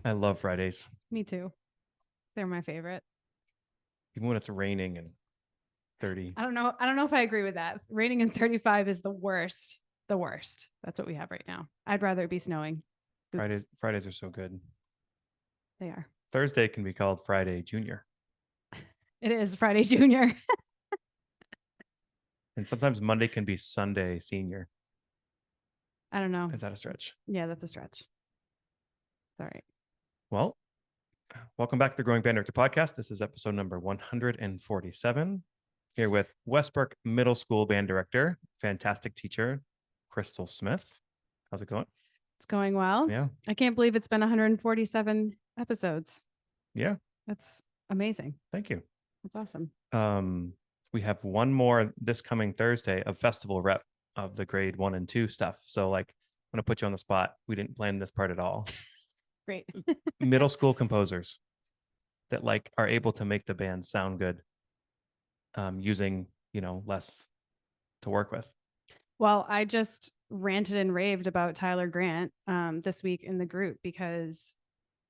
I love Fridays, Me too. They're my favorite. even when it's raining and 30. I don't know if I agree with that. Raining in 35 is the worst. The worst. That's what we have right now. I'd rather it be snowing. Boots. Fridays are so good. They are. Thursday can be called Friday Junior, It is Friday Junior. and sometimes Monday can be Sunday Senior. I don't know. Is that a stretch? Yeah, that's a stretch. It's all right. Well, welcome back to the Growing Band Director Podcast. This is episode number 147. Here with Westbrook Middle School Band Director, fantastic teacher, Krystle Smith. How's it going? It's going well. Yeah. I can't believe it's been 147 episodes. Yeah. That's amazing. Thank you. That's awesome. We have one more this coming Thursday of festival rep of the grade 1 and 2 stuff. So like I'm gonna put you on the spot. We didn't plan this part at all. Great. Middle school composers that like are able to make the band sound good, using less to work with. Well, I just ranted and raved about Tyler Grant this week in the group because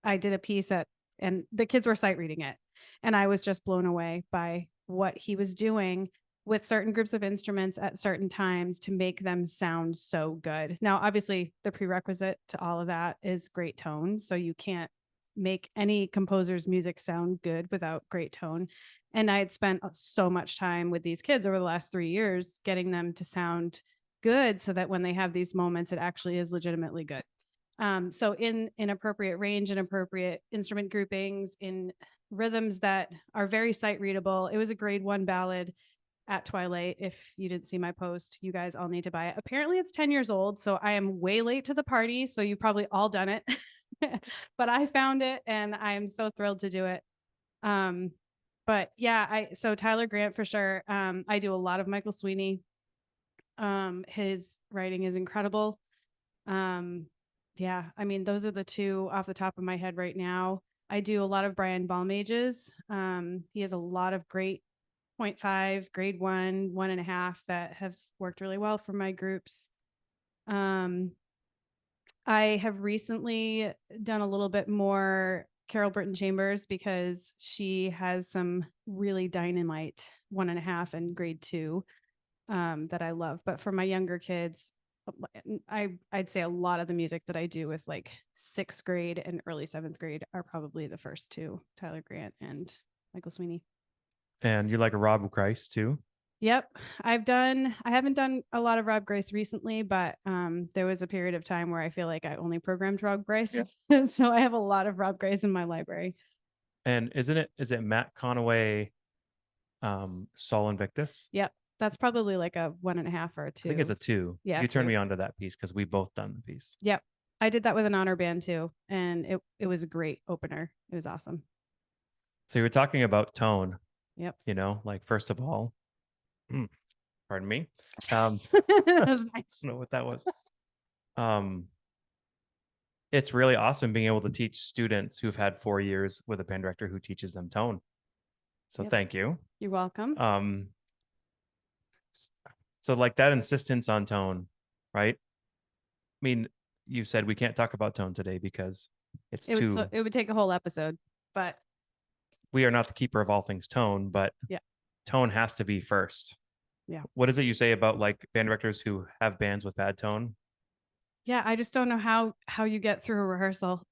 I did a piece and the kids were sight reading it. And I was just blown away by what he was doing with certain groups of instruments at certain times to make them sound so good. Now, obviously, the prerequisite to all of that is great tone. So you can't make any composer's music sound good without great tone. And I had spent so much time with these kids over the last 3 years getting them to sound good so that when they have these moments, it actually is legitimately good. So in appropriate range and appropriate instrument groupings, in rhythms that are very sight readable. It was a grade 1 ballad at Twilight. If you didn't see my post, you guys all need to buy it. Apparently it's 10 years old, so I am way late to the party. So you've probably all done it, but I found it and I am so thrilled to do it. But yeah, so Tyler Grant for sure. I do a lot of Michael Sweeney. His writing is incredible. Yeah, I mean, those are the two off the top of my head right now. I do a lot of Brian Balmage's. He has a lot of great 0.5, grade 1, 1.5 that have worked really well for my groups. I have recently done a little bit more Carol Burton Chambers because she has some really dynamite 1.5 and grade 2 that I love. But for my younger kids, I'd say a lot of the music that I do with like 6th grade and early 7th grade are probably the first two, Tyler Grant and Michael Sweeney. And you like a Rob Grice too? Yep. I haven't done a lot of Rob Grice recently, but there was a period of time where I feel like I only programmed Rob Grice. Yeah. So I have a lot of Rob Grice in my library. And is it Matt Conaway, Sol Invictus? Yep. That's probably like a 1.5 or a 2. I think it's a 2. Yeah. You turned me on to that piece because we both done the piece. Yep. I did that with an honor band too. And it was a great opener. It was awesome. So you were talking about tone. Yep. Like first of all, pardon me. That was nice. I don't know what that was. It's really awesome being able to teach students who've had 4 years with a band director who teaches them tone. So thank you. You're welcome. So like that insistence on tone, right? I mean, you said we can't talk about tone today because it would take a whole episode, but we are not the keeper of all things tone, but yeah, tone has to be first. Yeah. What is it you say about like band directors who have bands with bad tone? Yeah, I just don't know how you get through a rehearsal.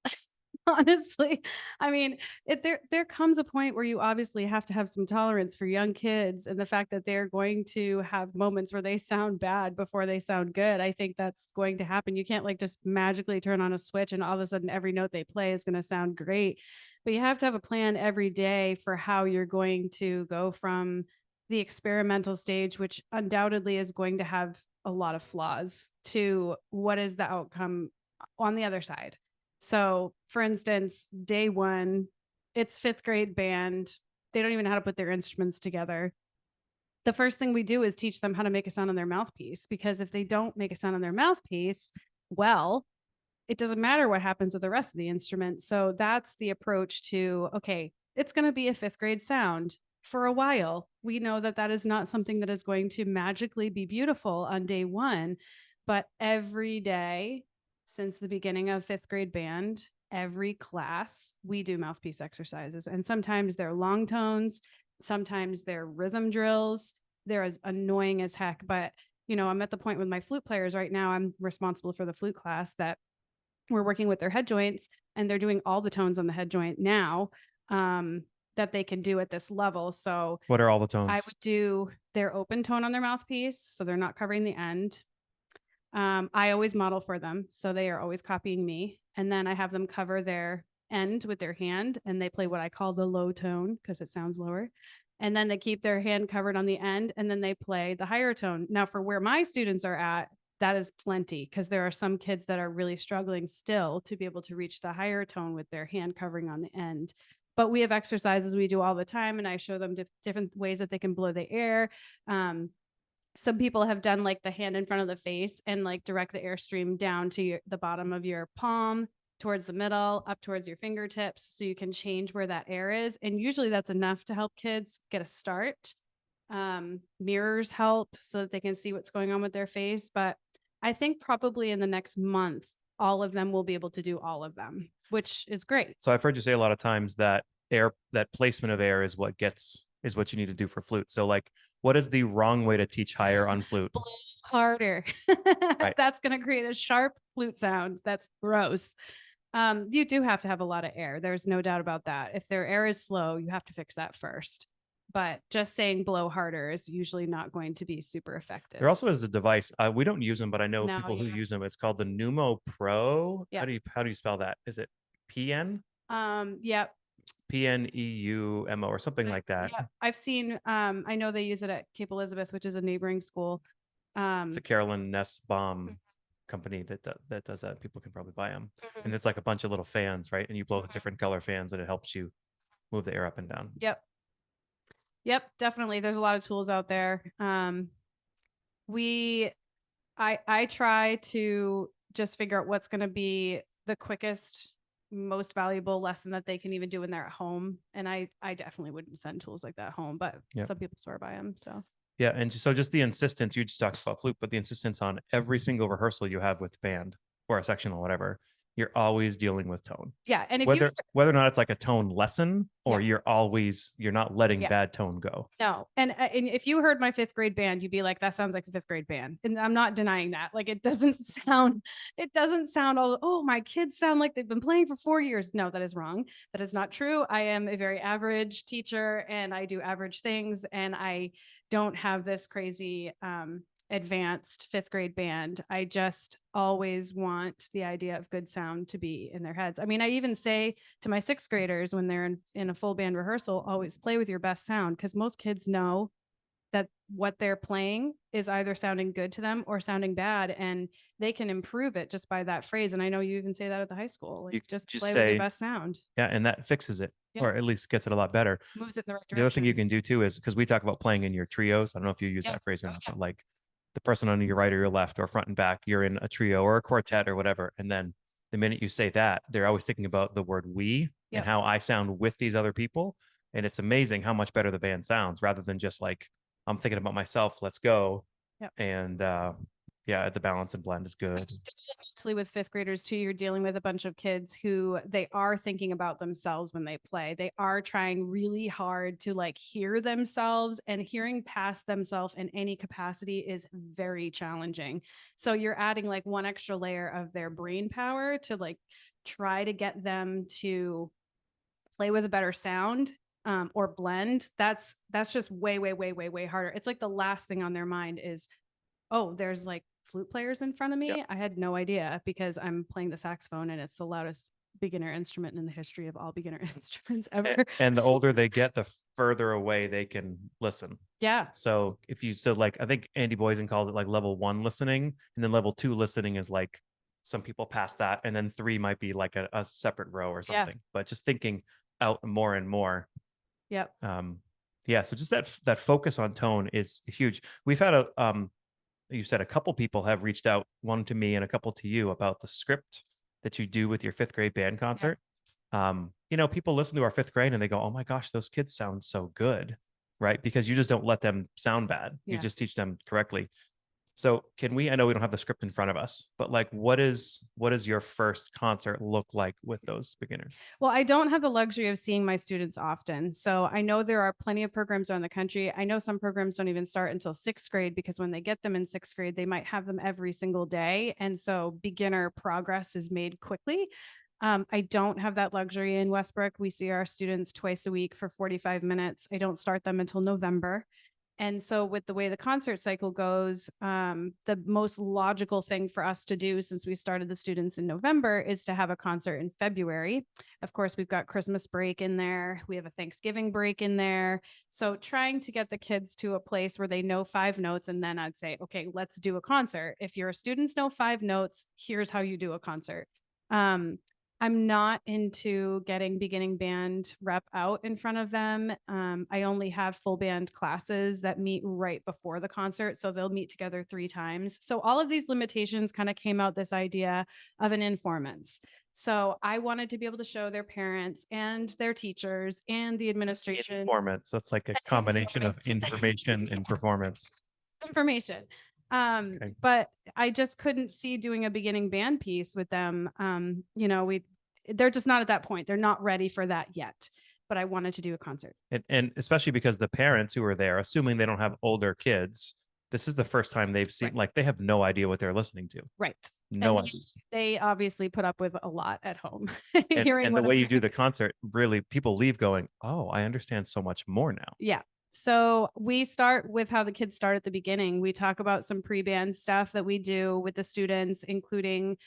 Honestly, I mean, there comes a point where you obviously have to have some tolerance for young kids, and the fact that they're going to have moments where they sound bad before they sound good. I think that's going to happen. You can't like just magically turn on a switch and all of a sudden every note they play is going to sound great. But you have to have a plan every day for how you're going to go from the experimental stage, which undoubtedly is going to have a lot of flaws, to what is the outcome on the other side. So for instance, day 1, it's 5th grade band. They don't even know how to put their instruments together. The first thing we do is teach them how to make a sound on their mouthpiece, because if they don't make a sound on their mouthpiece, well, it doesn't matter what happens with the rest of the instrument. So that's the approach to, okay, it's going to be a 5th grade sound for a while. We know that that is not something that is going to magically be beautiful on day 1, but every day since the beginning of 5th grade band, every class we do mouthpiece exercises, and sometimes they're long tones, sometimes they're rhythm drills. They're as annoying as heck, but I'm at the point with my flute players right now. I'm responsible for the flute class that we're working with their head joints, and they're doing all the tones on the head joint now, that they can do at this level. So What are all the tones? I would do their open tone on their mouthpiece, so they're not covering the end. I always model for them, so they are always copying me. And then I have them cover their end with their hand, and they play what I call the low tone because it sounds lower. And then they keep their hand covered on the end, and then they play the higher tone. Now, for where my students are at, that is plenty, because there are some kids that are really struggling still to be able to reach the higher tone with their hand covering on the end. But we have exercises we do all the time, and I show them different ways that they can blow the air. Some people have done like the hand in front of the face and like direct the airstream down to the bottom of your palm, towards the middle, up towards your fingertips, so you can change where that air is. And usually that's enough to help kids get a start. Mirrors help so that they can see what's going on with their face. But I think probably in the next month, all of them will be able to do all of them, which is great. So I've heard you say a lot of times that that placement of air is what you need to do for flute. So like, what is the wrong way to teach higher on flute? Blow harder. Right. That's going to create a sharp flute sound. That's gross. You do have to have a lot of air. There's no doubt about that. If their air is slow, you have to fix that first. But just saying blow harder is usually not going to be super effective. There also is a device. We don't use them, but I know No, people who yeah. use them. It's called the Numo Pro. Yeah. How do you spell that? Is it PN? Yep. PNEUMO or something like that. Yeah. I've seen, I know they use it at Cape Elizabeth, which is a neighboring school. It's a Carolyn Nussbaum company that does that. People can probably buy them. And it's like a bunch of little fans, right? And you blow different color fans, and it helps you move the air up and down. Yep, definitely. There's a lot of tools out there. I try to just figure out what's going to be the quickest, most valuable lesson that they can even do when they're at home. And I definitely wouldn't send tools like that home, but some people swear by them. So yeah. And so just the insistence, you just talked about flute, but the insistence on every single rehearsal you have with band or a section or whatever, you're always dealing with tone. Yeah. And if whether or not it's like a tone lesson, or you're not letting bad tone go. No. And if you heard my fifth grade band, you'd be like, that sounds like a fifth grade band. And I'm not denying that. Like, it doesn't sound all, oh, my kids sound like they've been playing for 4 years. No, that is wrong. That is not true. I am a very average teacher, and I do average things, and I don't have this crazy advanced fifth grade band. I just always want the idea of good sound to be in their heads. I mean, I even say to my sixth graders when they're in a full band rehearsal, always play with your best sound, because most kids know that what they're playing is either sounding good to them or sounding bad, and they can improve it just by that phrase. And I know you even say that at the high school, like, just play with your best sound. Yeah, and that fixes it, or at least gets it a lot better. Moves it in the right direction. The other thing you can do too is, because we talk about playing in your trios. I don't know if you use that phrase or not, but like the person on your right or your left or front and back, you're in a trio or a quartet or whatever. And then the minute you say that, they're always thinking about the word we and how I sound with these other people. And it's amazing how much better the band sounds, rather than just like, I'm thinking about myself, let's go. And the balance and blend is good. Actually, with fifth graders too, you're dealing with a bunch of kids who they are thinking about themselves when they play. They are trying really hard to like hear themselves, and hearing past themselves in any capacity is very challenging. So you're adding like one extra layer of their brain power to like try to get them to play with a better sound, or blend. That's just way harder. It's like the last thing on their mind is, oh, there's like flute players in front of me. I had no idea, because I'm playing the saxophone, and it's the loudest beginner instrument in the history of all beginner instruments ever. And the older they get, the further away they can listen. Yeah. So like, I think Andy Boysen calls it like level 1 listening, and then level 2 listening is like, some people pass that, and then 3 might be like a separate row or something. But just thinking out more and more. So just that focus on tone is huge. We've had you said a couple people have reached out, one to me and a couple to you, about the script that you do with your fifth grade band concert. People listen to our fifth grade and they go, oh my gosh, those kids sound so good, right? Because you just don't let them sound bad. You just teach them correctly. So can we, I know we don't have the script in front of us, but like what is your first concert look like with those beginners? Well, I don't have the luxury of seeing my students often. So I know there are plenty of programs around the country. I know some programs don't even start until sixth grade because when they get them in sixth grade, they might have them every single day. And so beginner progress is made quickly. I don't have that luxury in Westbrook. We see our students twice a week for 45 minutes. I don't start them until November. And so, with the way the concert cycle goes, the most logical thing for us to do since we started the students in November is to have a concert in February. Of course, we've got Christmas break in there, we have a Thanksgiving break in there. So, trying to get the kids to a place where they know 5 notes, and then I'd say, okay, let's do a concert. If your students know 5 notes, here's how you do a concert. Um, I'm not into getting beginning band rep out in front of them. I only have full band classes that meet right before the concert. So they'll meet together 3 times. So all of these limitations kind of came out this idea of an informants. So I wanted to be able to show their parents and their teachers and the administration. Performance. That's like a combination of information and performance. Information. Okay. But I just couldn't see doing a beginning band piece with them. They're just not at that point. They're not ready for that yet. But I wanted to do a concert. And especially because the parents who are there, assuming they don't have older kids, this is the first time they've seen, Right. like they have no idea what they're listening to. Right. No And idea. they obviously put up with a lot at home. And the way you do the concert, really, people leave going, oh, I understand so much more now. Yeah. So we start with how the kids start at the beginning. We talk about some pre-band stuff that we do with the students, including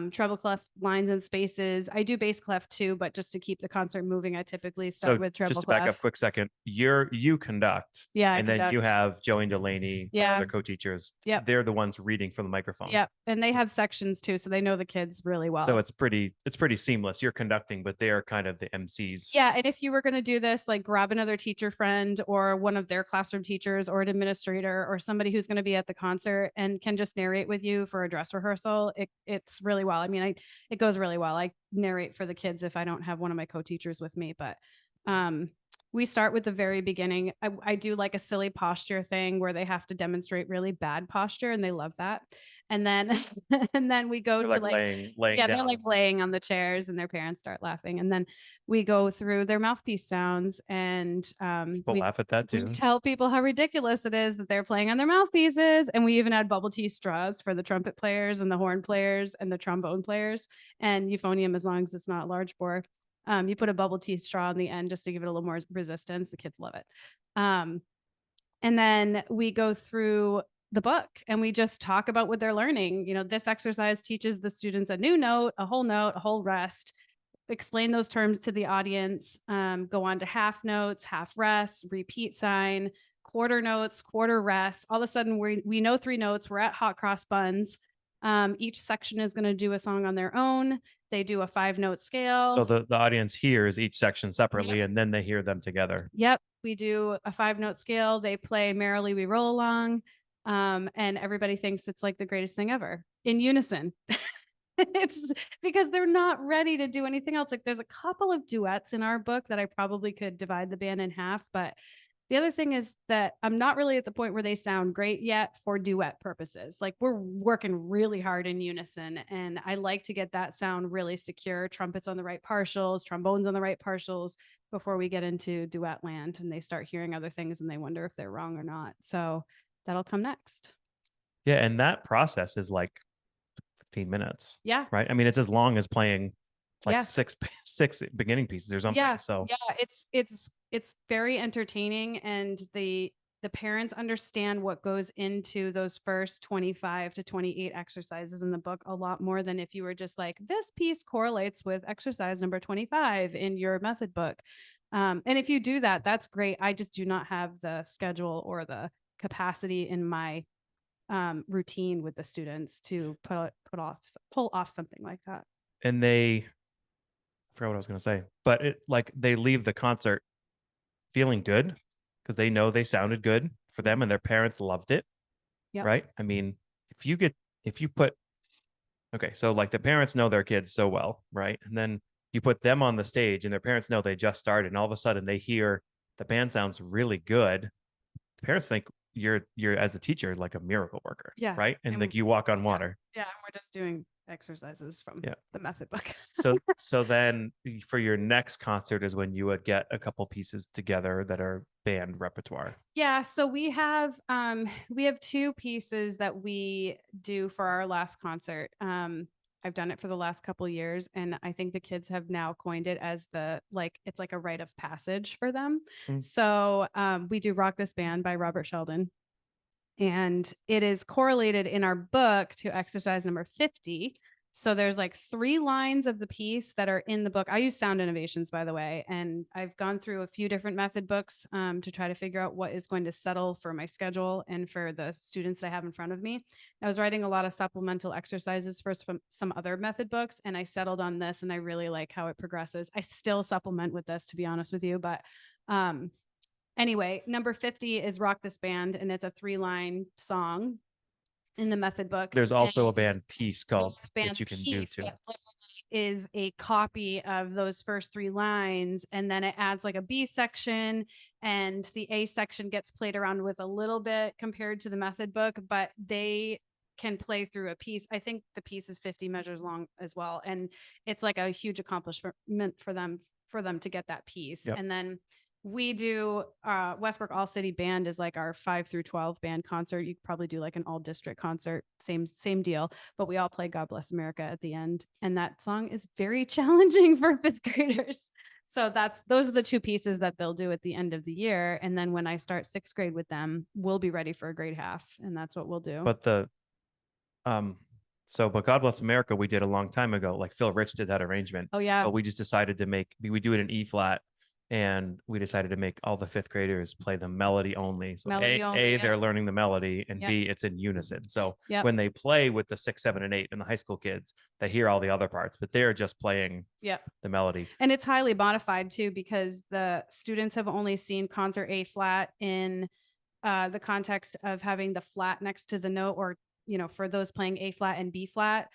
treble clef lines and spaces. I do bass clef too, but just to keep the concert moving, I typically start with treble just to clef. back up a quick second, you conduct. Yeah. And then you have Joey and Delaney, other co-teachers. Yeah. They're the ones reading from the microphone. Yeah. And they have sections too. So they know the kids really well. So it's pretty seamless. You're conducting, but they're kind of the MCs. Yeah. And if you were going to do this, like grab another teacher friend or one of their classroom teachers or an administrator or somebody who's going to be at the concert and can just narrate with you for a dress rehearsal. It's really well. I mean, it goes really well. I narrate for the kids if I don't have one of my co-teachers with me, but we start with the very beginning. I do like a silly posture thing where they have to demonstrate really bad posture and they love that. And then and then we go they're to like laying yeah, down. they're like laying on the chairs and their parents start laughing. And then we go through their mouthpiece sounds and we laugh at that too. We tell people how ridiculous it is that they're playing on their mouthpieces. And we even add bubble tea straws for the trumpet players and the horn players and the trombone players and euphonium as long as it's not large bore. You put a bubble tea straw on the end just to give it a little more resistance. The kids love it. And then we go through the book and we just talk about what they're learning. This exercise teaches the students a new note, a whole rest, explain those terms to the audience, go on to half notes, half rests, repeat sign, quarter notes, quarter rests. All of a sudden we know 3 notes. We're at hot cross buns. Each section is going to do a song on their own. They do a 5-note scale. So the audience hears each section separately and then they hear them together. Yep. We do a 5-note scale. They play Merrily We Roll Along. And everybody thinks it's like the greatest thing ever in unison. It's because they're not ready to do anything else. Like there's a couple of duets in our book that I probably could divide the band in half, but the other thing is that I'm not really at the point where they sound great yet for duet purposes. Like we're working really hard in unison and I like to get that sound really secure, trumpets on the right partials, trombones on the right partials before we get into duet land and they start hearing other things and they wonder if they're wrong or not. So that'll come next. Yeah. And that process is like 15 minutes. Yeah. Right. I mean, it's as long as playing like Yeah. six beginning pieces or something. Yeah. So yeah, it's very entertaining and the parents understand what goes into those first 25 to 28 exercises in the book a lot more than if you were just like, this piece correlates with exercise number 25 in your method book. And if you do that, that's great. I just do not have the schedule or the capacity in my routine with the students to pull off something like that. And I forgot what I was going to say, but they leave the concert feeling good because they know they sounded good for them and their parents loved it. Yep. Right. I mean, so like the parents know their kids so well, right? And then you put them on the stage and their parents know they just started and all of a sudden they hear the band sounds really good. The parents think, you're as a teacher like a miracle worker, Yeah. right? And And like you walk on water. yeah, we're just doing exercises from Yeah. the method book. So then for your next concert is when you would get a couple pieces together that are band repertoire. Yeah, so we have two pieces that we do for our last concert. I've done it for the last couple years, and I think the kids have now coined it as it's like a rite of passage for them. Mm. So we do Rock This Band by Robert Sheldon, and it is correlated in our book to exercise number 50. So there's like 3 lines of the piece that are in the book. I use Sound Innovations, by the way, and I've gone through a few different method books to try to figure out what is going to settle for my schedule and for the students that I have in front of me. I was writing a lot of supplemental exercises for some other method books, and I settled on this, and I really like how it progresses. I still supplement with this, to be honest with you, but anyway, number 50 is Rock This Band, and it's a 3-line song in the method book. There's also and a band piece called band that you can do too. that literally is a copy of those first 3 lines, and then it adds like a B section, and the A section gets played around with a little bit compared to the method book, but they can play through a piece. I think the piece is 50 measures long as well, and it's like a huge accomplishment for them to get that piece. Yep. And then we do Westbrook All City Band is like our 5 through 12 band concert. You could probably do like an all district concert, same deal, but we all play God Bless America at the end, and that song is very challenging for 5th graders. So those are the 2 pieces that they'll do at the end of the year, and then when I start 6th grade with them, we'll be ready for a grade half, and that's what we'll do. But but God Bless America we did a long time ago. Like Phil Rich did that arrangement. Oh yeah. But we just decided to we do it in E flat, and we decided to make all the 5th graders play the melody only. So Melody only, A yep. they're learning the melody, and Yep. B, it's in unison. So Yep. when they play with the 6, 7, and 8 and the high school kids, they hear all the other parts, but they're just playing the melody. And it's highly modified too, because the students have only seen concert A flat in the context of having the flat next to the note, or for those playing A flat and B flat.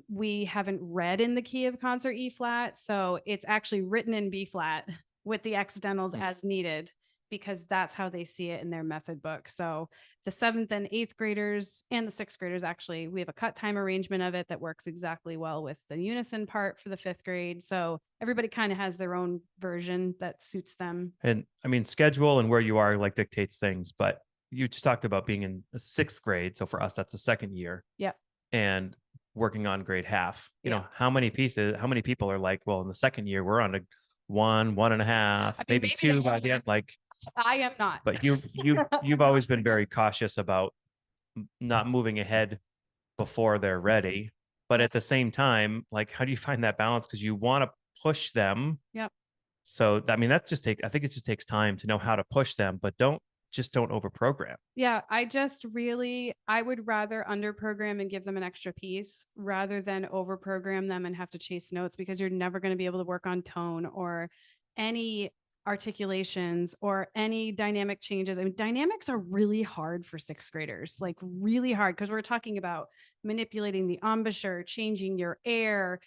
We haven't read in the key of concert E flat, so it's actually written in B flat with the accidentals as needed, because that's how they see it in their method book. So the 7th and 8th graders and the 6th graders, actually, we have a cut time arrangement of it that works exactly well with the unison part for the 5th grade. So everybody kind of has their own version that suits them. And I mean, schedule and where you are like dictates things, but you just talked about being in the 6th grade. So for us, that's the 2nd year. Yep. And working on grade half. You Yeah. know, how many people are like, well, in the 2nd year, we're on a 1.5, maybe 2 by the end. Like, I am not. But you've always been very cautious about not moving ahead before they're ready. But at the same time, like, how do you find that balance? Because you want to push them. Yep. So I mean, I think it just takes time to know how to push them, but don't overprogram. Yeah, I would rather under program and give them an extra piece rather than over program them and have to chase notes, because you're never going to be able to work on tone or any articulations or any dynamic changes. I mean, dynamics are really hard for 6th graders, like really hard, because we're talking about manipulating the embouchure, changing your air.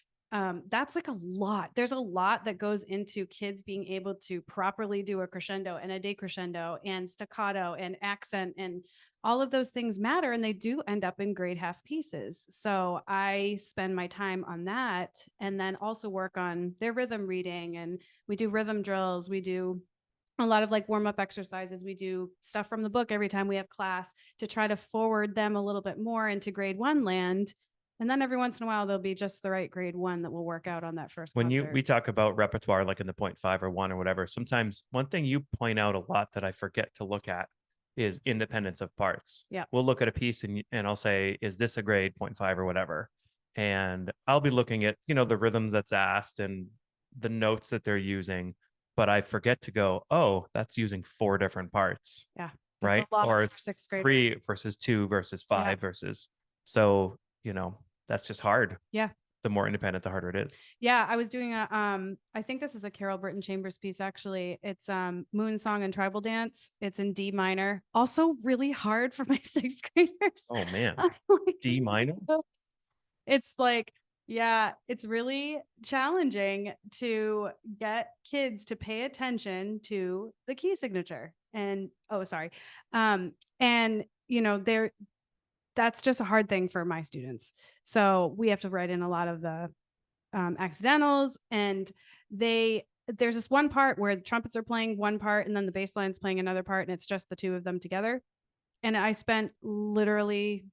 That's like a lot. There's a lot that goes into kids being able to properly do a crescendo and a decrescendo and staccato and accent, and all of those things matter, and they do end up in grade half pieces. So I spend my time on that, and then also work on their rhythm reading, and we do rhythm drills. We do a lot of like warm-up exercises. We do stuff from the book every time we have class to try to forward them a little bit more into grade 1 land. And then every once in a while, there'll be just the right grade 1 that will work out on that first When concert. we talk about repertoire, like in the 0.5 or 1 or whatever, sometimes one thing you point out a lot that I forget to look at is independence of parts. Yeah. We'll look at a piece and I'll say, is this a grade 0.5 or whatever? And I'll be looking at, the rhythms that's asked and the notes that they're using, but I forget to go, oh, that's using 4 different parts. Yeah. Right. Or 6th grade. 3 versus 2 versus 5 versus. So, that's just hard. Yeah. The more independent, the harder it is. Yeah. I was doing I think this is a Carol Burton Chambers piece, actually. It's Moon Song and Tribal Dance. It's in D minor. Also really hard for my 6th graders. Oh man. D minor? It's like, yeah, it's really challenging to get kids to pay attention to the key signature. And oh, sorry. And that's just a hard thing for my students. So we have to write in a lot of the accidentals, and there's this one part where the trumpets are playing one part and then the bass line's playing another part, and it's just the two of them together. And I spent literally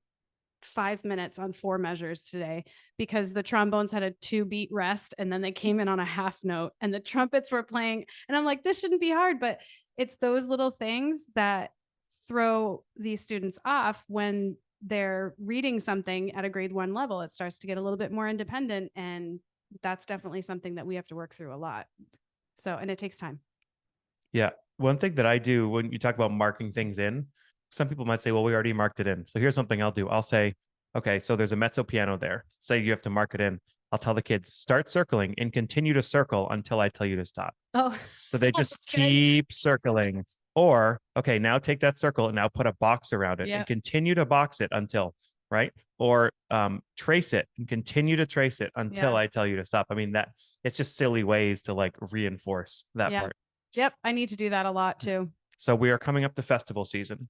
5 minutes on 4 measures today because the trombones had a 2 beat rest and then they came in on a half note and the trumpets were playing. And I'm like, this shouldn't be hard, but it's those little things that throw these students off when they're reading something at a grade 1 level. It starts to get a little bit more independent. And that's definitely something that we have to work through a lot. So, and it takes time. Yeah. One thing that I do when you talk about marking things in, some people might say, well, we already marked it in. So here's something I'll do. I'll say, okay, so there's a mezzo piano there. Say you have to mark it in. I'll tell the kids, start circling and continue to circle until I tell you to stop. Oh, So they just keep circling. Or, okay, now take that circle and now put a box around it and continue to box it until, right? Or trace it and continue to trace it until I tell you to stop. I mean, that it's just silly ways to like reinforce that part. Yep. I need to do that a lot too. So we are coming up to festival season.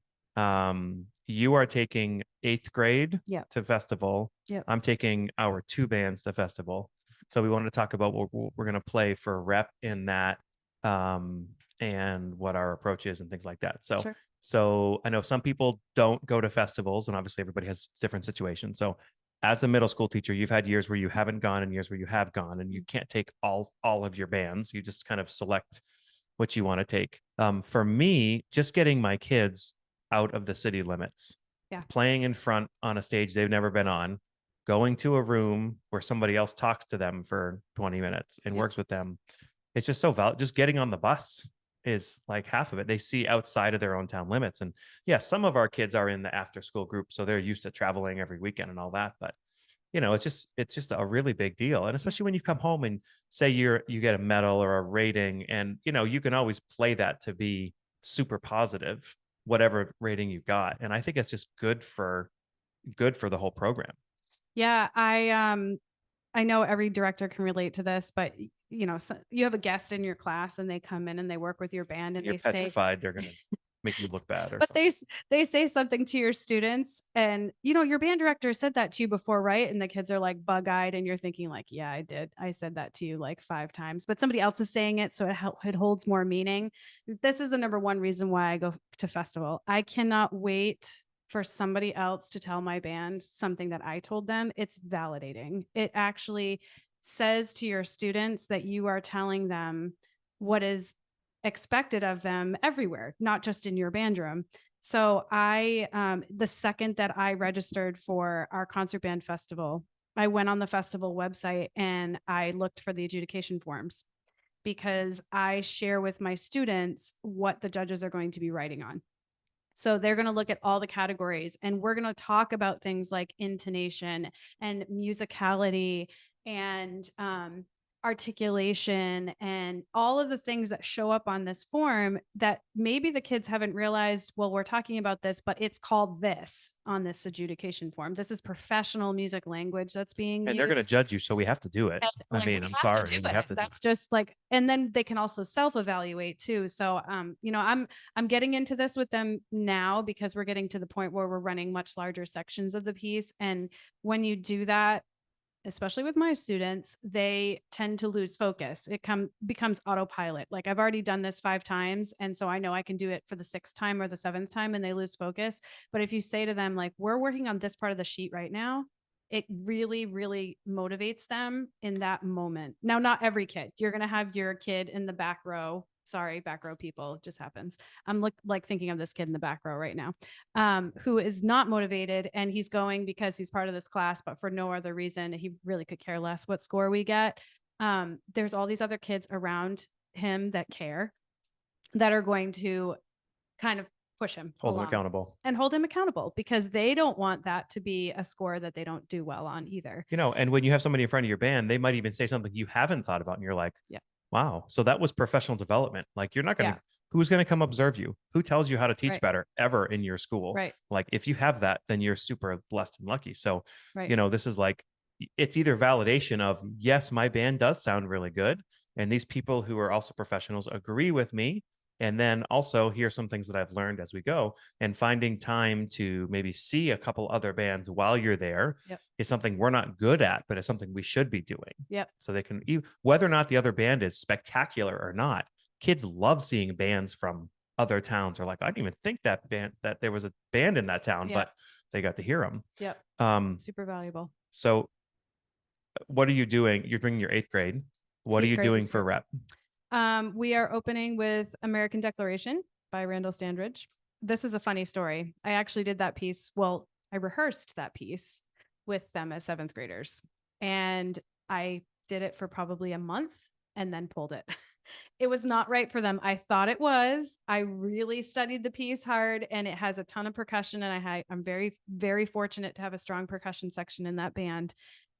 You are taking 8th grade to festival. I'm taking our 2 bands to festival. So we wanted to talk about what we're going to play for rep in that, and what our approach is and things like that. So, so I know some people don't go to festivals, and obviously everybody has different situations. So as a middle school teacher, you've had years where you haven't gone and years where you have gone, and you can't take all of your bands. You just kind of select what you want to take. For me, just getting my kids out of the city limits, playing in front on a stage they've never been on, going to a room where somebody else talks to them for 20 minutes and works with them. It's just so valuable. Just getting on the bus is like half of it. They see outside of their own town limits. And yeah, some of our kids are in the after school group, so they're used to traveling every weekend and all that. But it's just a really big deal. And especially when you come home and say you get a medal or a rating, and you can always play that to be super positive, whatever rating you got. And I think it's just good for the whole program. Yeah, I know every director can relate to this, but so you have a guest in your class and they come in and they work with your band and you're they say petrified they're gonna make you look bad, or but something. they say something to your students, and your band director said that to you before, right? And the kids are like bug-eyed, and you're thinking like, yeah, I did. I said that to you like 5 times, but somebody else is saying it, so it holds more meaning. This is the number one reason why I go to festival. I cannot wait for somebody else to tell my band something that I told them. It's validating. It actually says to your students that you are telling them what is expected of them everywhere, not just in your band room. So the second that I registered for our concert band festival, I went on the festival website and I looked for the adjudication forms, because I share with my students what the judges are going to be writing on. So they're going to look at all the categories, and we're going to talk about things like intonation and musicality and articulation and all of the things that show up on this form that maybe the kids haven't realized. Well, we're talking about this, but it's called this on this adjudication form. This is professional music language that's being And used. they're going to judge you, so we have to do it. And, I mean, I'm sorry, we have to. That's just like, and then they can also self-evaluate too. So, I'm getting into this with them now because we're getting to the point where we're running much larger sections of the piece. And when you do that, especially with my students, they tend to lose focus. It becomes autopilot. Like, I've already done this 5 times, and so I know I can do it for the 6th time or the 7th time, and they lose focus. But if you say to them, like, we're working on this part of the sheet right now, it really, really motivates them in that moment. Now, not every kid. You're going to have your kid in the back row. Sorry, back row people, it just happens. I'm like thinking of this kid in the back row right now, who is not motivated, and he's going because he's part of this class, but for no other reason. He really could care less what score we get. There's all these other kids around him that care, that are going to kind of push him, hold him accountable, and hold him accountable, because they don't want that to be a score that they don't do well on either. And when you have somebody in front of your band, they might even say something you haven't thought about, and you're like, yeah, wow, so that was professional development. Like, you're not going to, who's going to come observe you? Who tells you how to teach better ever in your school? Right. Like, if you have that, then you're super blessed and lucky. So, this is like, it's either validation of, yes, my band does sound really good, and these people who are also professionals agree with me, And then also here's some things that I've learned as we go, and finding time to maybe see a couple other bands while you're there Yep. is something we're not good at, but it's something we should be doing. Yep. So they can, whether or not the other band is spectacular or not, kids love seeing bands from other towns. Or like, I didn't even think that there was a band in that town, Yep. but they got to hear them. Yep. Super valuable. So what are you doing? You're bringing your 8th grade. What are you doing for rep? We are opening with American Declaration by Randall Standridge. This is a funny story. I actually did that piece. Well, I rehearsed that piece with them as 7th graders, and I did it for probably a month and then pulled it. It was not right for them. I thought it was. I really studied the piece hard, and it has a ton of percussion, and I'm very, very fortunate to have a strong percussion section in that band.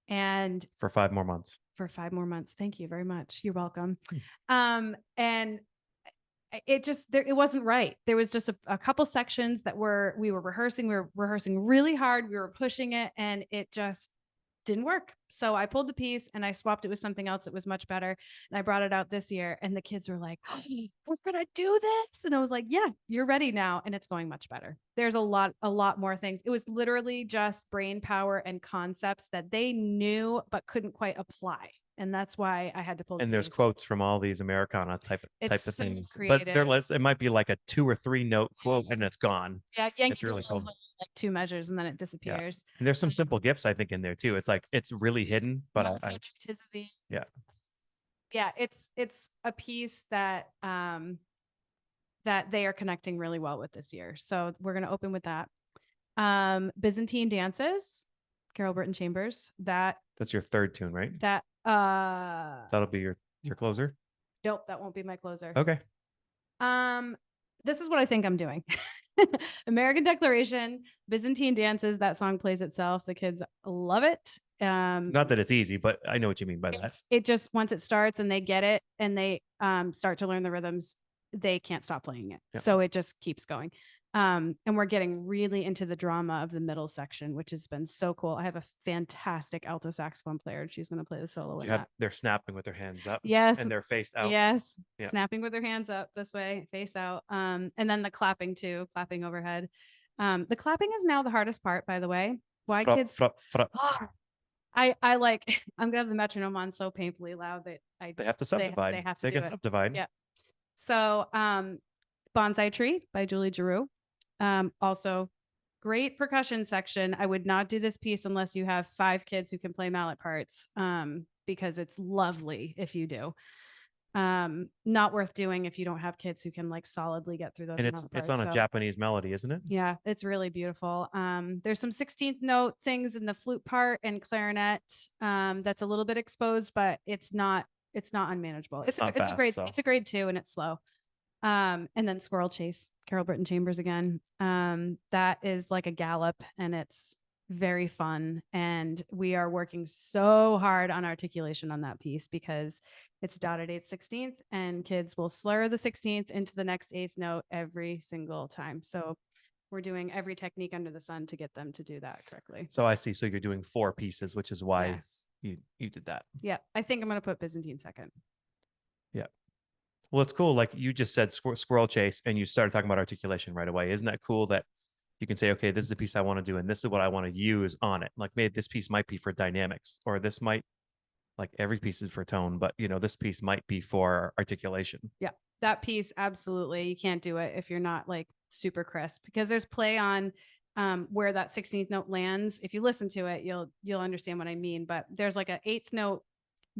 And for 5 more months. For 5 more months. Thank you very much. You're welcome. And it wasn't right. There was just a couple sections that we were rehearsing really hard. We were pushing it, and it just didn't work. So I pulled the piece and I swapped it with something else that was much better. And I brought it out this year, and the kids were like, "Oh, we're going to do this." And I was like, "Yeah, you're ready now." And it's going much better. There's a lot more things. It was literally just brain power and concepts that they knew, but couldn't quite apply. And that's why I had to pull the And there's piece. quotes from all these Americana type of So things, creative. but it might be like a 2 or 3 note quote and it's gone. Yeah, it's really cool. Like 2 measures and then it disappears. And there's some simple gifts I think in there too. It's like it's really hidden, but yeah, it's a piece that that they are connecting really well with this year. So we're going to open with that. Byzantine Dances, Carol Burton Chambers. That's your 3rd tune, right? That'll be your closer. Nope, that won't be my closer. Okay. This is what I think I'm doing. American Declaration, Byzantine Dances. That song plays itself. The kids love it. Not that it's easy, but I know what you mean by that. It just, once it starts and they get it and they start to learn the rhythms, they can't stop playing it. Yep. So it just keeps going. And we're getting really into the drama of the middle section, which has been so cool. I have a fantastic alto saxophone player, and she's going to play the solo with that. They're snapping with their hands up. Yes. And they're face out. Yes. Yeah. Snapping with their hands up this way, face out. And then the clapping too, clapping overhead. The clapping is now the hardest part, by the way. Why kids? I like, I'm going to have the metronome on so painfully loud that they have to subdivide. They have to can subdivide. Yeah. So, Bonsai Tree by Julie Giroux. Also great percussion section. I would not do this piece unless you have 5 kids who can play mallet parts, because it's lovely if you do. Not worth doing if you don't have kids who can like solidly get through those. And it's on a Japanese melody, isn't it? Yeah, it's really beautiful. There's some 16th note things in the flute part and clarinet that's a little bit exposed, but it's not unmanageable. It's a grade 2 and it's slow. And then Squirrel Chase, Carol Burton Chambers again. That is like a gallop, and it's very fun. And we are working so hard on articulation on that piece because it's dotted 8th, 16th, and kids will slur the 16th into the next 8th note every single time. So we're doing every technique under the sun to get them to do that correctly. So I see. So you're doing 4 pieces, which is why you did that. Yeah. I think I'm going to put Byzantine second. Yeah. Well, it's cool. Like you just said, Squirrel Chase, and you started talking about articulation right away. Isn't that cool that you can say, okay, this is the piece I want to do, and this is what I want to use on it. Like maybe this piece might be for dynamics, or this might, like every piece is for tone, but this piece might be for articulation. Yeah, that piece, absolutely. You can't do it if you're not like super crisp, because there's play on where that 16th note lands. If you listen to it, you'll understand what I mean. But there's like a 8th note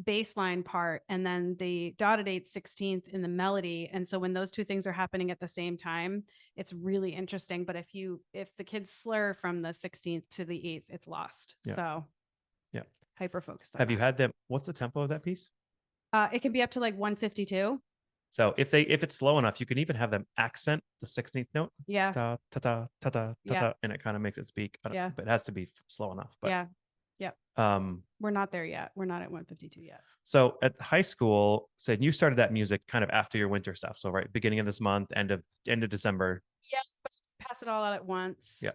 baseline part, and then the dotted 8th, 16th in the melody. And so when those 2 things are happening at the same time, it's really interesting. But if the kids slur from the 16th to the 8th, it's lost. Yeah. So yeah, hyper focused on Have you had them? What's the tempo of that piece? It can be up to like 152. So if it's slow enough, you can even have them accent the 16th note. Yeah. Ta ta ta ta ta ta, and it kind of makes it speak. Yeah. But it has to be slow enough. But yeah. Yep. We're not there yet. We're not at 152 yet. So at high school, so you started that music kind of after your winter stuff. So right, beginning of this month, end of December. Yeah, but pass it all out at once. Yeah.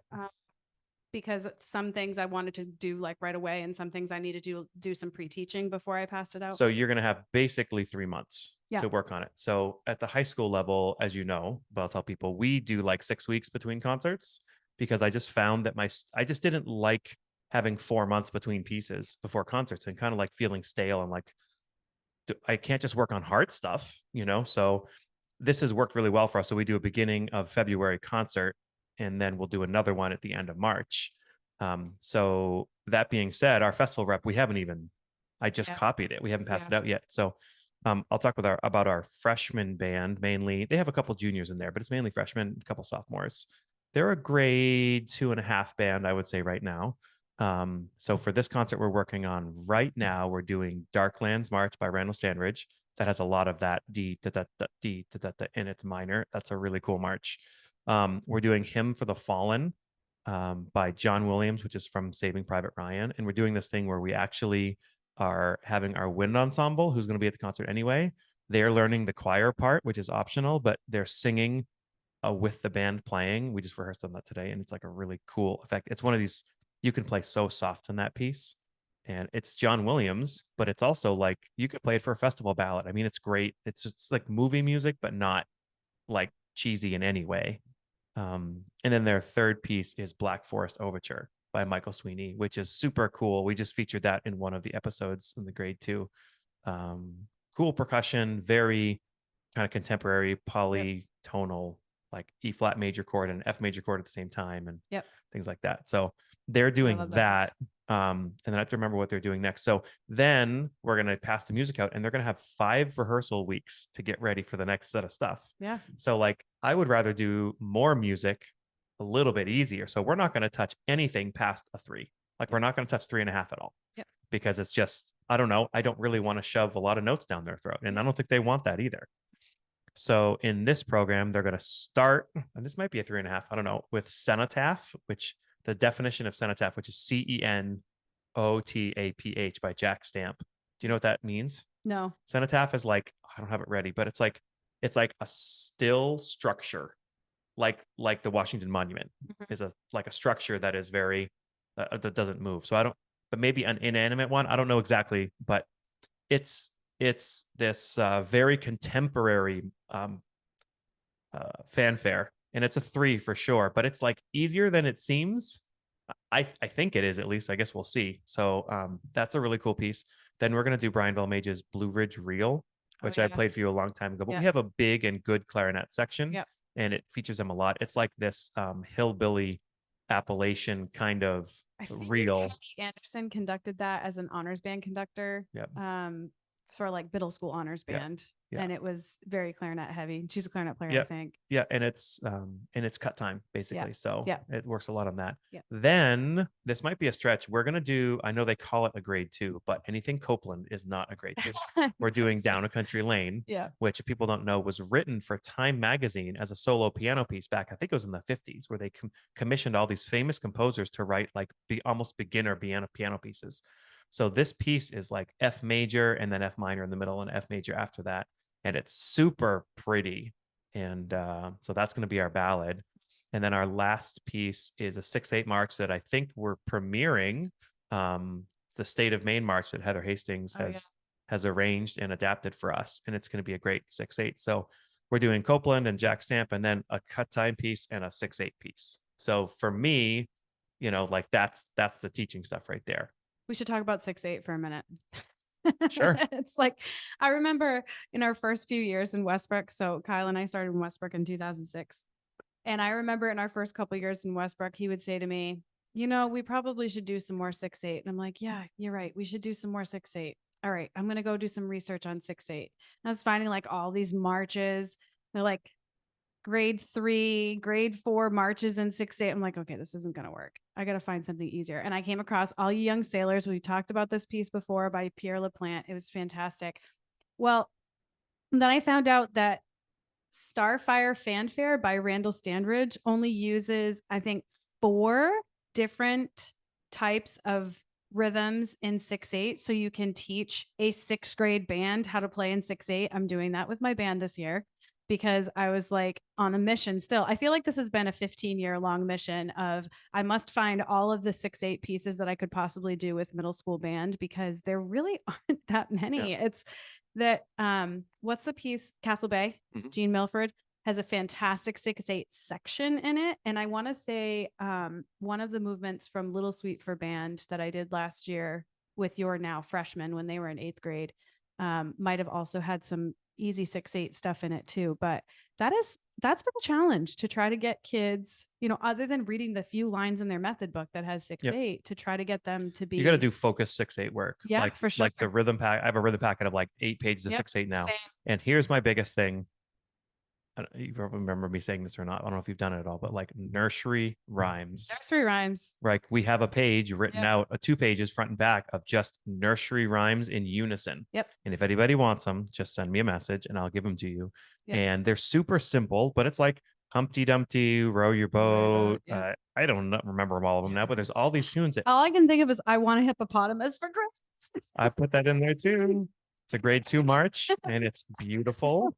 because some things I wanted to do like right away, and some things I needed to do some pre-teaching before I passed it out. So you're going to have basically 3 months Yeah. to work on it. So at the high school level, as you know, but I'll tell people, we do like 6 weeks between concerts because I just found that I just didn't like having 4 months between pieces before concerts and kind of like feeling stale and like, I can't just work on hard stuff, So this has worked really well for us. So we do a beginning of February concert, and then we'll do another one at the end of March. So that being said, our festival rep, I just copied it. We haven't passed it out yet. So I'll talk about our freshman band mainly. They have a couple juniors in there, but it's mainly freshmen, a couple sophomores. They're a grade 2.5 band, I would say right now. So for this concert we're working on right now, we're doing Darklands March by Randall Standridge. That has a lot of that D in its minor. That's a really cool march. We're doing Hymn for the Fallen by John Williams, which is from Saving Private Ryan. And we're doing this thing where we actually are having our wind ensemble, who's going to be at the concert anyway. They're learning the choir part, which is optional, but they're singing with the band playing. We just rehearsed on that today, and it's like a really cool effect. It's one of these, you can play so soft in that piece. And it's John Williams, but it's also like you could play it for a festival ballad. I mean, it's great. It's just like movie music, but not like cheesy in any way. And then their third piece is Black Forest Overture by Michael Sweeney, which is super cool. We just featured that in one of the episodes in the grade 2. Cool percussion, very kind of contemporary polytonal, like E flat major chord and F major chord at the same time, and things like that. So they're doing that. And then I have to remember what they're doing next. So then we're going to pass the music out, and they're going to have 5 rehearsal weeks to get ready for the next set of stuff. Yeah. So like I would rather do more music a little bit easier. So we're not going to touch anything past a 3. Like we're not going to touch 3.5 at all. Yep. Because it's just, I don't know. I don't really want to shove a lot of notes down their throat. And I don't think they want that either. So in this program, they're going to start, and this might be a 3.5, I don't know, with cenotaph, which the definition of cenotaph, which is CENOTAPH by Jack Stamp. Do you know what that means? No. Cenotaph is like, I don't have it ready, but it's like a still structure, like the Washington Monument is a structure that is very that doesn't move. So I don't, but maybe an inanimate one. I don't know exactly, but it's this very contemporary fanfare, and it's a 3 for sure, but it's like easier than it seems. I think it is, at least. I guess we'll see. So that's a really cool piece. Then we're going to do Brian Belmage's Blue Ridge Reel, which I played for you a long time ago, but we have a big and good clarinet section, and it features them a lot. It's like this hillbilly Appalachian kind of reel. Kelly Anderson conducted that as an honors band conductor. For like middle school honors band. And it was very clarinet heavy. She's a clarinet player, I think. Yeah, and it's cut time basically. So it works a lot on that. Then this might be a stretch. We're gonna do, I know they call it a grade 2, but anything Copeland is not a grade 2. We're doing Down a Country Lane, which, if people don't know, was written for Time magazine as a solo piano piece back, I think it was in the 50s, where they commissioned all these famous composers to write like almost beginner piano pieces. So this piece is like F major and then F minor in the middle and F major after that. And it's super pretty. And so that's going to be our ballad. And then our last piece is a 6/8 march that I think we're premiering, the State of Maine march that Heather Hastings has arranged and adapted for us. And it's going to be a great 6/8. So we're doing Copeland and Jack Stamp, and then a cut time piece and a 6/8 piece. So for me, like that's the teaching stuff right there. We should talk about 6/8 for a minute. Sure. It's like, I remember in our first few years in Westbrook. So Kyle and I started in Westbrook in 2006. And I remember in our first couple of years in Westbrook, he would say to me, we probably should do some more 6/8. And I'm like, yeah, you're right. We should do some more 6/8. All right, I'm going to go do some research on 6/8. And I was finding like all these marches. They're like grade 3, grade 4 marches in 6/8. I'm like, okay, this isn't going to work. I got to find something easier. And I came across All You Young Sailors. We talked about this piece before by Pierre Laplante. It was fantastic. Well, then I found out that Starfire Fanfare by Randall Standridge only uses, I think, 4 different types of rhythms in 6/8. So you can teach a 6th grade band how to play in 6/8. I'm doing that with my band this year. because I was like on a mission still. I feel like this has been a 15-year long mission of I must find all of the 6/8 pieces that I could possibly do with middle school band because there really aren't that many. Yeah. It's that what's the piece? Castle Bay, Mhm. Gene Milford has a fantastic 6/8 section in it. And I want to say one of the movements from Little Sweet for Band that I did last year with your now freshmen when they were in 8th grade might have also had some easy 6/8 stuff in it too. But that's been a challenge to try to get kids, other than reading the few lines in their method book that has 6/8, to try to get them to You got to be do focus 6/8 work. yeah, for sure. Like the rhythm pack. I have a rhythm packet of like 8 pages of Yep, 6/8 now. same. And here's my biggest thing. You probably remember me saying this or not. I don't know if you've done it at all, but like nursery rhymes. Nursery rhymes. Like we have a page written Yep. out, 2 pages front and back of just nursery rhymes in unison. Yep. And if anybody wants them, just send me a message and I'll give them to you. Yep. And they're super simple, but it's like Humpty Dumpty, row your boat. I don't remember all of them now, but there's all these tunes that All I can think of is I want a hippopotamus for Christmas. I put that in there too. It's a grade 2 march and it's beautiful.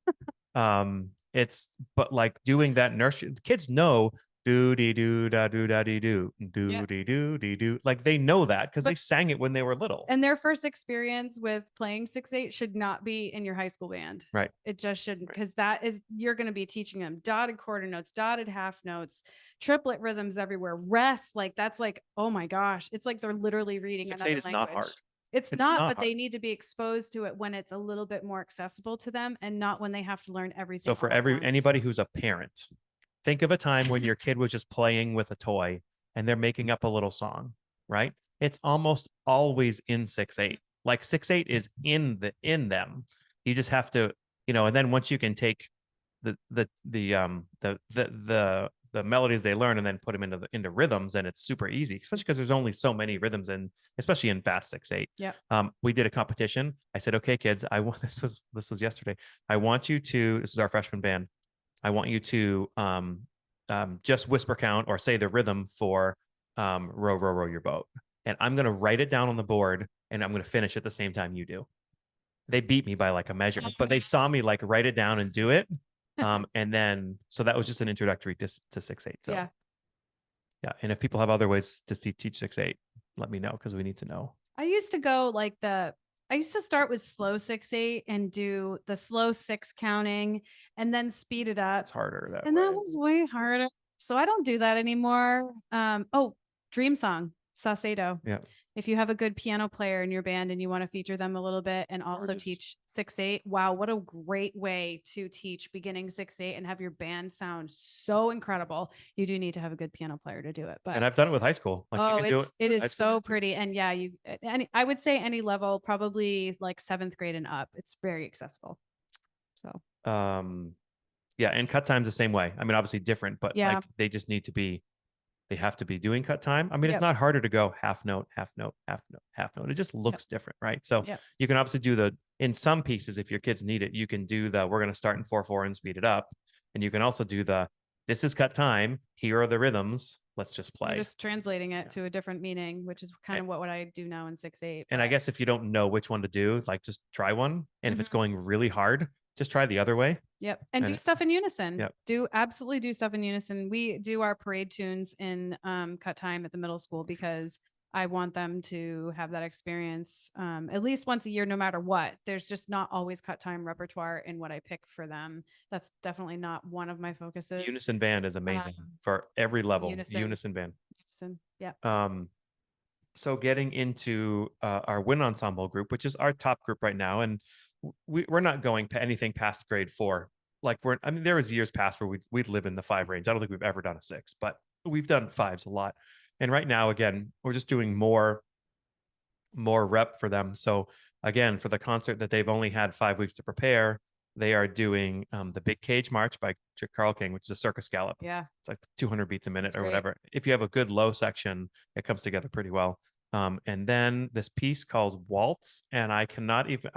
But like doing that nursery, the kids know do dee do da do da dee do dee do. Like they know that because they sang it when they were little. And their first experience with playing 6/8 should not be in your high school band. Right. It just shouldn't, because you're going to be teaching them dotted quarter notes, dotted half notes, triplet rhythms everywhere, rests. Like that's like, oh my gosh, it's like they're literally reading 6/8 another is language. not hard. It's not, but hard. they need to be exposed to it when it's a little bit more accessible to them and not when they have to learn everything. So for anybody who's a parent, think of a time when your kid was just playing with a toy and they're making up a little song, right? It's almost always in 6/8. Like 6/8 is in them. You just have to, and then once you can take the melodies they learn and then put them into rhythms, and it's super easy, especially because there's only so many rhythms especially in fast 6/8. Yeah. We did a competition. I said, okay, kids, this was yesterday. I want you to, this is our freshman band. I want you to just whisper count or say the rhythm for row, row, row your boat. And I'm going to write it down on the board and I'm going to finish at the same time you do. They beat me by like a measure, but they saw me like write it down and do it. And then, so that was just an introductory to 6/8. So yeah. And if people have other ways to teach 6/8, let me know, because we need to know. I used to start with slow 6/8 and do the slow 6 counting and then speed it up. It's harder that and way. that was way harder. So I don't do that anymore. Dream Song, Saucedo. Yeah. If you have a good piano player in your band and you want to feature them a little bit and also teach 6/8, wow, what a great way to teach beginning 6/8 and have your band sound so incredible. You do need to have a good piano player to do it. But and I've done it with high school. Like it is so pretty. And yeah, I would say any level, probably like 7th grade and up. It's very accessible. So yeah, and cut time's the same way. I mean, obviously different, but yeah, like they have to be doing cut time. I mean, it's not harder to go half note, half note, half note, half note. It just looks different, right? So you can obviously do in some pieces, if your kids need it, you can do we're going to start in 4/4 and speed it up. And you can also do this is cut time. Here are the rhythms. Let's just play. You're just translating it to a different meaning, which is kind of what I do now in 6/8. And I guess if you don't know which one to do, like just try one. And if it's going really hard, just try the other way. Yep. And do stuff in unison. Yep. Absolutely do stuff in unison. We do our parade tunes in cut time at the middle school because I want them to have that experience at least once a year, no matter what. There's just not always cut time repertoire in what I pick for them. That's definitely not one of my focuses. Unison band is amazing for every level. Unison band. Unison. Yeah. So getting into our wind ensemble group, which is our top group right now, and we're not going anything past grade 4. Like there was years past where we'd live in the 5 range. I don't think we've ever done a 6, but we've done 5s a lot. And right now, again, we're just doing more rep for them. So again, for the concert that they've only had 5 weeks to prepare, they are doing the Big Cage March by Carl King, which is a circus gallop. Yeah. It's like 200 beats a minute or great. whatever. If you have a good low section, it comes together pretty well. And then this piece called Waltz, and I've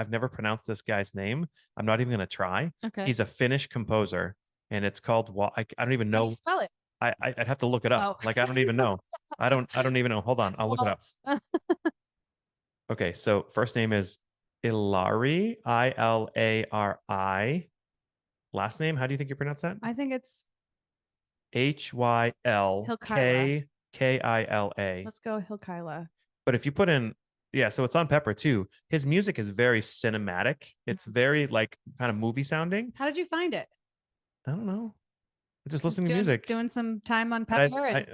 never pronounced this guy's name. I'm not even going to try. Okay. He's a Finnish composer, and it's called I don't even know. How do you spell it? I'd have to look it up. Oh. Like, I don't even know. I don't even know. Hold on. I'll look it up. Okay. So first name is Ilari, Ilari. last name. How do you think you pronounce that? I think it's Hylkila. Let's go Hilkila. But if you put in, yeah, so it's on Pepper too. His music is very cinematic. It's very like kind of movie sounding. How did you find it? I don't know. Just Just listening to music. doing some time on And Pepper.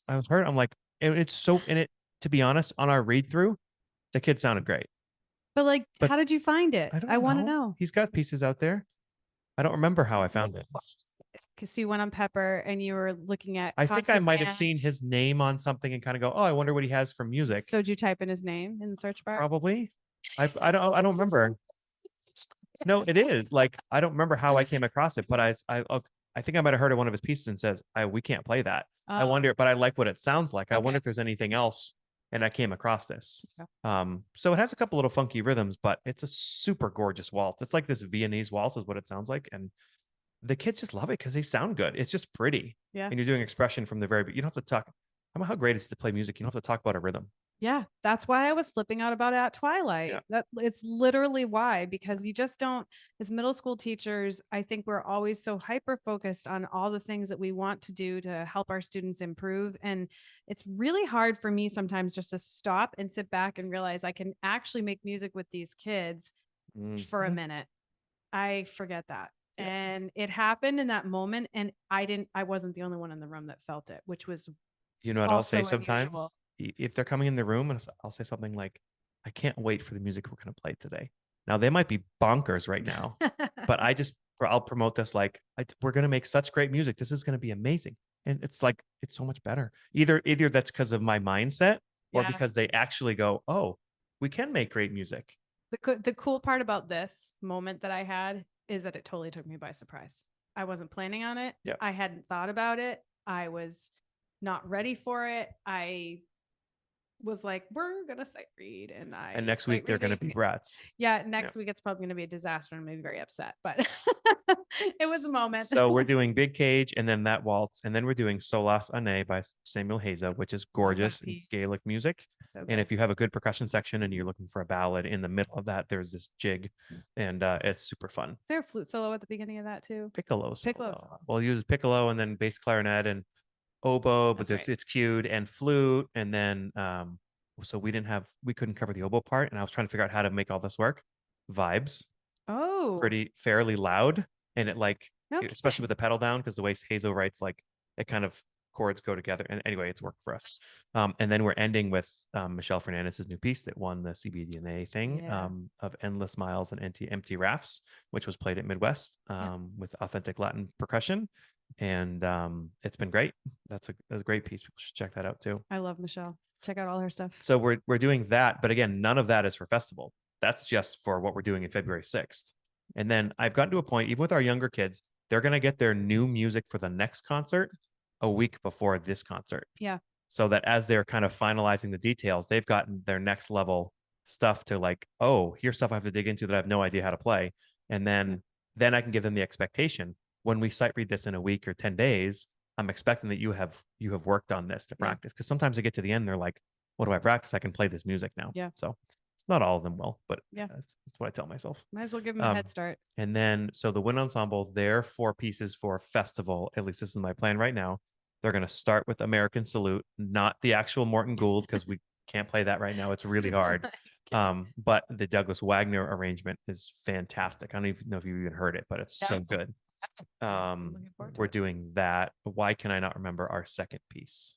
I was hurt. I'm like, it's so in it. To be honest, on our read through, the kid sounded great. But But how did you find it? I don't I want to know. know. He's got pieces out there. I don't remember how I found it. Because you went on Pepper and you were looking at. I think I might have Concert seen Band. his name on something and kind of go, oh, I wonder what he has for music. So did you type in his name in the search bar? Probably. I don't remember. No, it is like I don't remember how I came across it, but I think I might have heard of one of his pieces and says, we can't play that. I wonder, but I like what it sounds like. I wonder if there's anything else. And I came across this. So it has a couple little funky rhythms, but it's a super gorgeous waltz. It's like this Viennese waltz is what it sounds like. And the kids just love it because they sound good. It's just pretty. Yeah. And you're doing expression from the very, but you don't have to talk. How great is it to play music? You don't have to talk about a rhythm. Yeah, that's why I was flipping out about it at Twilight. Yeah. That it's literally why, because you just don't, as middle school teachers, I think we're always so hyper focused on all the things that we want to do to help our students improve. And it's really hard for me sometimes just to stop and sit back and realize I can actually make music with these kids for a minute. I forget that. Yeah. And it happened in that moment. And I wasn't the only one in the room that felt it, which was, you know what I'll say sometimes? Unusual. If they're coming in the room, and I'll say something like, I can't wait for the music we're going to play today. Now, they might be bonkers right now, but I'll promote this like, we're going to make such great music. This is going to be amazing. And it's like, it's so much better. Either that's because of my mindset or because they actually go, oh, we can make great music. The cool part about this moment that I had is that it totally took me by surprise. I wasn't planning on it. Yep. I hadn't thought about it. I was not ready for it. I was like, we're gonna sight read, and next week they're gonna be brats. Yeah, next week it's probably gonna be a disaster and maybe very upset, but it was a moment. So we're doing Big Cage and then that waltz, and then we're doing Solas Ane by Samuel Haza, which is gorgeous Gaelic music. So and if you have a good percussion section and you're looking for a ballad in the middle of that, there's this jig, and it's super fun. Is there a flute solo at the beginning of that too? Piccolo. Solo. Well, it uses piccolo and then bass clarinet and oboe, but it's cued and flute, and then so we couldn't cover the oboe part, and I was trying to figure out how to make all this work. Vibes. Pretty fairly loud, and it especially with the pedal down, because the way Hazo writes, like it kind of chords go together, and anyway, it's worked for us. And then we're ending with Michelle Fernandez's new piece that won the CBDNA thing, of Endless Miles and Empty Rafts, which was played at Midwest with authentic Latin percussion. And it's been great. That's a great piece. People should check that out too. I love Michelle. Check out all her stuff. So we're doing that, but again, none of that is for festival. That's just for what we're doing in February 6th. And then I've gotten to a point, even with our younger kids, they're going to get their new music for the next concert a week before this concert. Yeah. So that as they're kind of finalizing the details, they've gotten their next level stuff to like, oh, here's stuff I have to dig into that I have no idea how to play. And then I can give them the expectation. When we sight read this in a week or 10 days, I'm expecting that you have worked on this to practice. Because sometimes they get to the end, they're like, what do I practice? I can play this music now. Yeah. So it's not all of them will, but that's what I tell myself. Might as well give them a head start. And then, so the Wind Ensemble, their 4 pieces for festival, at least this is my plan right now. They're going to start with American Salute, not the actual Morton Gould, because we can't play that right now. It's really hard. But the Douglas Wagner arrangement is fantastic. I don't even know if you even heard it, but it's so good. We're doing that. Why can I not remember our second piece?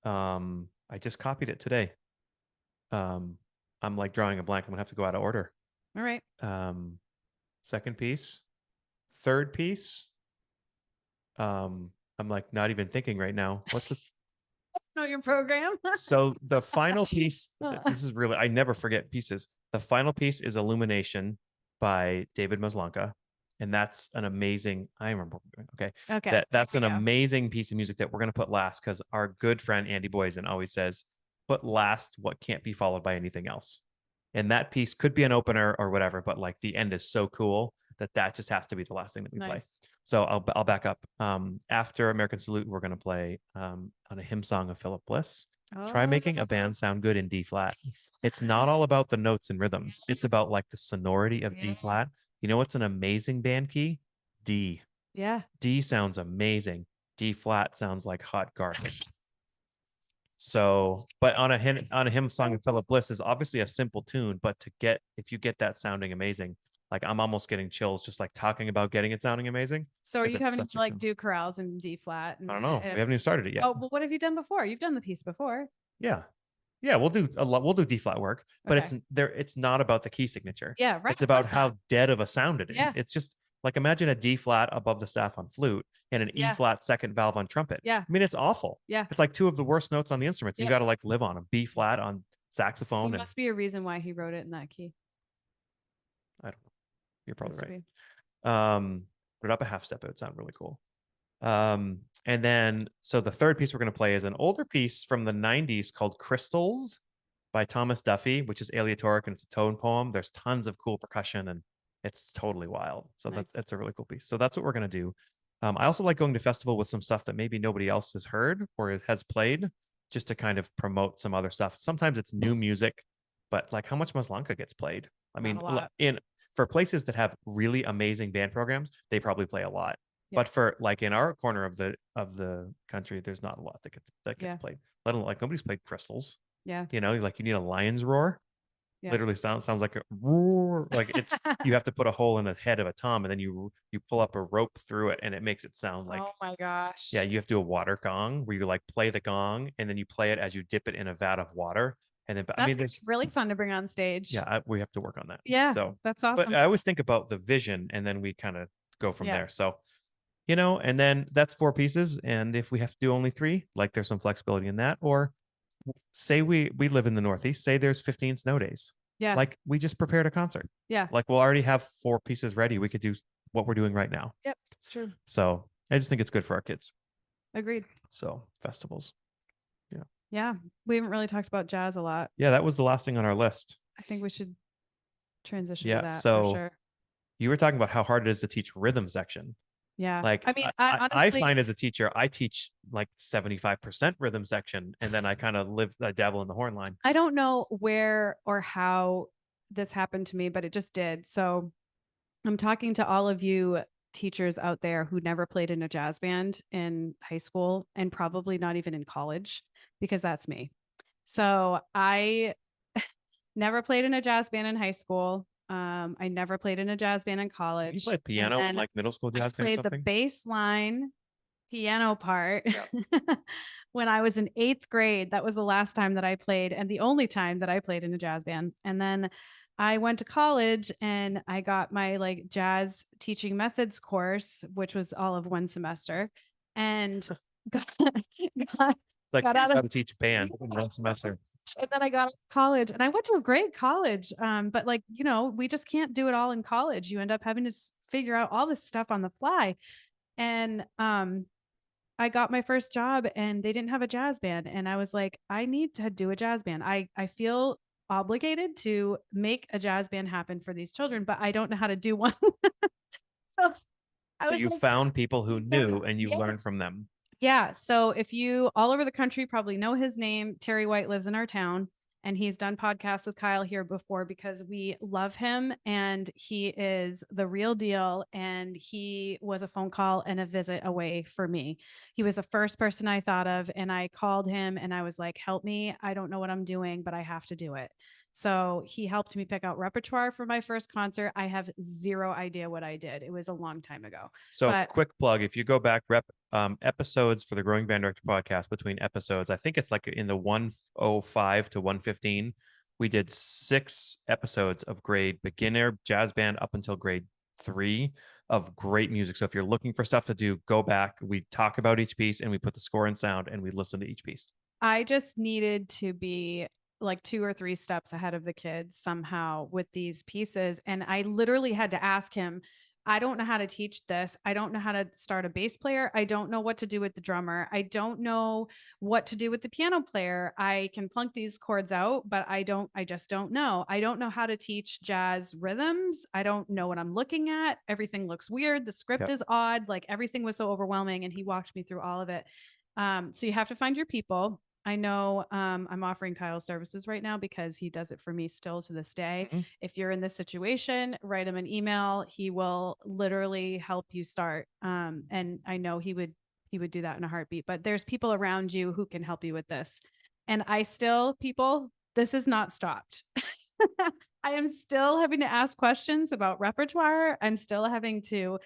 I just copied it today. I'm like drawing a blank. I'm gonna have to go out of order. All right. Second piece, third piece. I'm like not even thinking right now. What's the know your program? So the final piece, this is really, I never forget pieces. The final piece is Illumination by David Maslanka. And that's an amazing, I remember what we're doing. Okay. That's an amazing piece of music that we're going to put last, because our good friend Andy Boysen always says, put last what can't be followed by anything else. And that piece could be an opener or whatever, but like the end is so cool that just has to be the last thing that we play. So I'll back up. After American Salute, we're going to play on a hymn song of Philip Bliss. Try making a band sound good in D flat. It's not all about the notes and rhythms. It's about like the sonority of D flat. You know what's an amazing band key? D. Yeah. D sounds amazing. D flat sounds like hot garbage. So, but on a hymn song of Philip Bliss is obviously a simple tune, but if you get that sounding amazing, like I'm almost getting chills just like talking about getting it sounding amazing. So are 'cause you it's having such to a like tune. do chorales in D flat? I don't know. We haven't even started it yet. Oh, well, what have you done before? You've done the piece before. Yeah. Yeah, we'll do a lot. We'll do D flat work, but Okay. it's not about the key signature. Yeah, right. It's Of about course how not. dead of a sound it is. Yeah. It's just like imagine a D flat above the staff on flute and an E Yeah. flat second valve on trumpet. Yeah. I mean, it's awful. Yeah. It's like two of the worst notes on the instruments. You Yep. got to like live on a B flat on There saxophone, and must be a reason why he wrote it in that key. I don't know. You're probably Must right. be. Put it up a half step. It would sound really cool. And then so the third piece we're going to play is an older piece from the 90s called Krystles by Thomas Duffy, which is aleatoric and it's a tone poem. There's tons of cool percussion and it's totally wild. So Nice. that's a really cool piece. So that's what we're going to do. I also like going to festival with some stuff that maybe nobody else has heard or has played, just to kind of promote some other stuff. Sometimes it's new music, but like how much Maslanka gets played. I Not mean, a lot. for places that have really amazing band programs, they probably play a lot. Yeah. But for like in our corner of the country, there's not a lot that gets Yeah. played. Let alone like nobody's played Krystles. Yeah. You know, like you need a lion's roar. Yeah. Literally sounds like a roar. Like it's you have to put a hole in the head of a tom and then you pull up a rope through it and it makes it sound like Oh my gosh. yeah, you have to do a water gong where you like play the gong and then you play it as you dip it in a vat of water. And then I mean That's really fun to bring on stage. yeah, we have to work on that. Yeah. So that's awesome. but I always think about the vision and then we kind of go from Yeah. there. So you know, and then that's 4 pieces. And if we have to do only 3, like there's some flexibility in that. Or say we live in the Northeast, say there's 15 snow days. Yeah. Like we just prepared a concert. Yeah. Like we'll already have 4 pieces ready. We could do what we're doing right now. Yep. It's true. So I just think it's good for our kids. Agreed. So festivals. Yeah. Yeah. We haven't really talked about jazz a lot. Yeah, that was the last thing on our list. I think we should transition Yeah, to that so for sure. You were talking about how hard it is to teach rhythm section. Yeah. Like I mean, I honestly, find as a teacher, I teach like 75% rhythm section, and then I kind of dabble in the horn line. I don't know where or how this happened to me, but it just did. So I'm talking to all of you teachers out there who never played in a jazz band in high school and probably not even in college, because that's me. So I never played in a jazz band in high school. I never played in a jazz band in college. You played piano in like middle school jazz band or I played the something? bass line piano part Yeah. when I was in 8th grade. That was the last time that I played and the only time that I played in a jazz band. And then I went to college and I got my like jazz teaching methods course, which was all of 1 semester. And got, It's like got here's out how of to teach band in 1 semester. and then I got to college and I went to a great college. But like, you know, we just can't do it all in college. You end up having to figure out all this stuff on the fly. And I got my first job and they didn't have a jazz band. And I was like, I need to do a jazz band. I feel obligated to make a jazz band happen for these children, but I don't know how to do one. So I was You like, found people who knew and you Yeah. learned from them. Yeah. So if you all over the country probably know his name, Terry White lives in our town and he's done podcasts with Kyle here before because we love him and he is the real deal. And he was a phone call and a visit away for me. He was the first person I thought of and I called him and I was like, help me. I don't know what I'm doing, but I have to do it. So he helped me pick out repertoire for my first concert. I have zero idea what I did. It was a long time ago. So quick plug, if you go back episodes for the Growing Band Director podcast, between episodes, I think it's like in the 105 to 115, we did 6 episodes of grade beginner jazz band up until grade 3 of great music. So if you're looking for stuff to do, go back. We talk about each piece and we put the score and sound and we listen to each piece. I just needed to be like 2 or 3 steps ahead of the kids somehow with these pieces. And I literally had to ask him, I don't know how to teach this. I don't know how to start a bass player. I don't know what to do with the drummer. I don't know what to do with the piano player. I can plunk these chords out, but I just don't know. I don't know how to teach jazz rhythms. I don't know what I'm looking at. Everything looks weird. The script is odd. Like everything was so overwhelming. And he walked me through all of it. So you have to find your people. I know I'm offering Kyle services right now because he does it for me still to this day. Mhm. If you're in this situation, write him an email. He will literally help you start. And I know he would do that in a heartbeat. But there's people around you who can help you with this. And I still, people, this is not stopped. I am still having to ask questions about repertoire. I'm still having to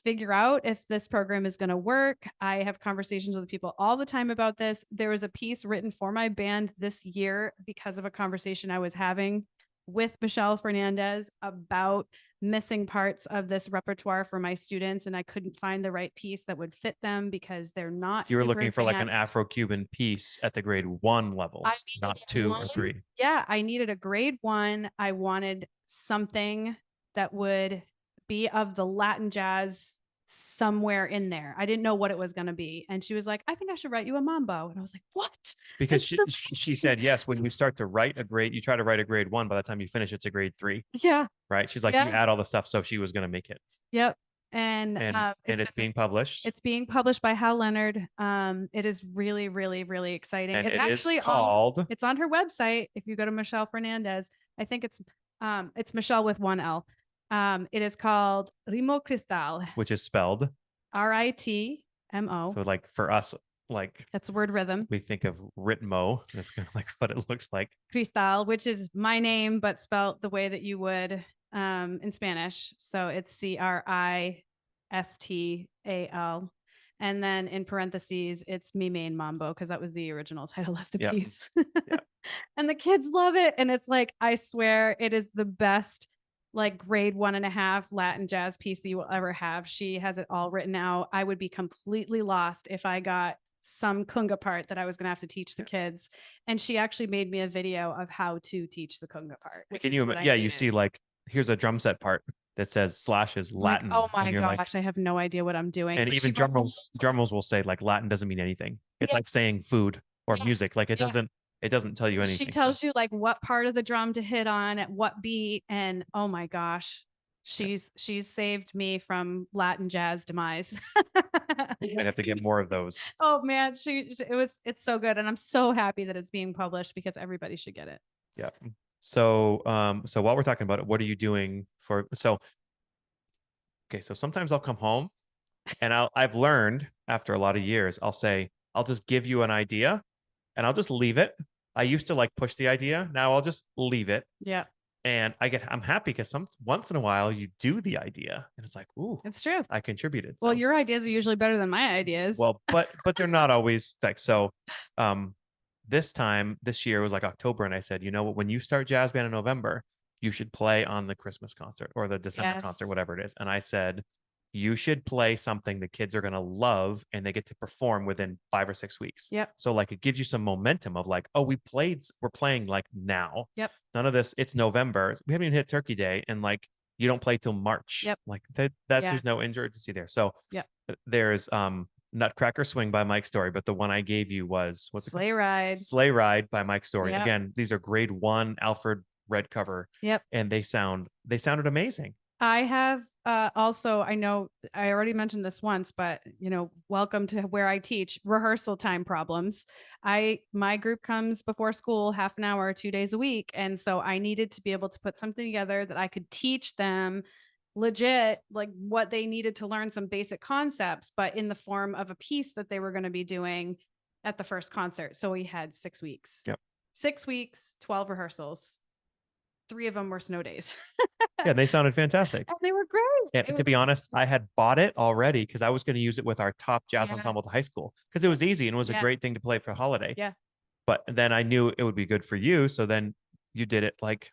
figure out if this program is going to work. I have conversations with people all the time about this. There was a piece written for my band this year because of a conversation I was having with Michelle Fernandez about missing parts of this repertoire for my students, and I couldn't find the right piece that would fit them because they're not You were super looking for like an advanced. Afro-Cuban piece at the grade 1 level, I not needed 2 or one. 3. Yeah, I needed a grade 1. I wanted something that would be of the Latin jazz somewhere in there. I didn't know what it was going to be. And she was like, I think I should write you a mambo. And I was like, what? Because That's she said, yes, when you start to write a grade, you try to write a grade 1. By the time you finish, it's a grade 3, Yeah. right? She's like, you Yeah. add all the stuff. So she was going to make it. Yep. And it's being published. It's being published by Hal Leonard. It is really, really, really exciting. And It's it is actually called. it's on her website. If you go to Michelle Fernandez, I think it's Michelle with 1 L. It is called Rimo Krystle, Which is spelled RITMO. so like for us, like That's the word rhythm. we think of ritmo. That's kind of like what it looks like. Krystle, which is my name, but spelled the way that you would in Spanish. So it's Cristal. And then in parentheses, it's Me Main Mambo, because that was the original title of the Yep. piece. Yep. And the kids love it. And it's like, I swear it is the best like grade 1.5 Latin jazz piece that you will ever have. She has it all written out. I would be completely lost if I got some kunga part that I was going to have to teach the kids. And she actually made me a video of how to teach the kunga part. Can you? Yeah, you see, like, here's a drum set part that says / Latin. Like, oh my gosh, like, I have no idea what I'm doing. and even drum rolls will say like Latin doesn't mean anything. It's like saying food or music. Like it doesn't tell you anything. She tells you like what part of the drum to hit on at what beat. And oh my gosh, she's saved me from Latin jazz demise. You might have to get more of those. Oh man, it's so good. And I'm so happy that it's being published because everybody should get it. Yeah. So while we're talking about it, what are you doing for, okay, so sometimes I'll come home and I've learned after a lot of years, I'll say, I'll just give you an idea and I'll just leave it. I used to like push the idea. Now I'll just leave it. Yeah. And I'm happy because once in a while you do the idea and it's like, ooh, it's true. I contributed. Well, your ideas are usually better than my ideas. Well, but they're not always like, so this year was like October. And I said, you know what, when you start jazz band in November, you should play on the Christmas concert or the December concert, whatever it is. And I said, you should play something the kids are going to love and they get to perform within 5 or 6 weeks. Yep. So like it gives you some momentum of like, oh, we're playing like now. Yep. None of this, it's November. We haven't even hit Turkey Day and like you don't play till March. Yep. Like there's no urgency there. So yep. There's Nutcracker Swing by Mike Story, but the one I gave you was Sleigh Ride. Sleigh Ride by Mike Story. Yep. Again, these are grade 1 Alfred red cover. Yep. And they sounded amazing. I have also, I know I already mentioned this once, but welcome to where I teach rehearsal time problems. My group comes before school half an hour, 2 days a week. And so I needed to be able to put something together that I could teach them legit, like what they needed to learn, some basic concepts, but in the form of a piece that they were going to be doing at the first concert. So we had 6 weeks. Yep. 6 weeks, 12 rehearsals. 3 of them were snow days. Yeah, they sounded fantastic. And they were great. And to be honest, I had bought it already because I was going to use it with our top jazz ensemble at the high school because it was easy and it was a great thing to play for a holiday. Yeah. But then I knew it would be good for you. So then you did it like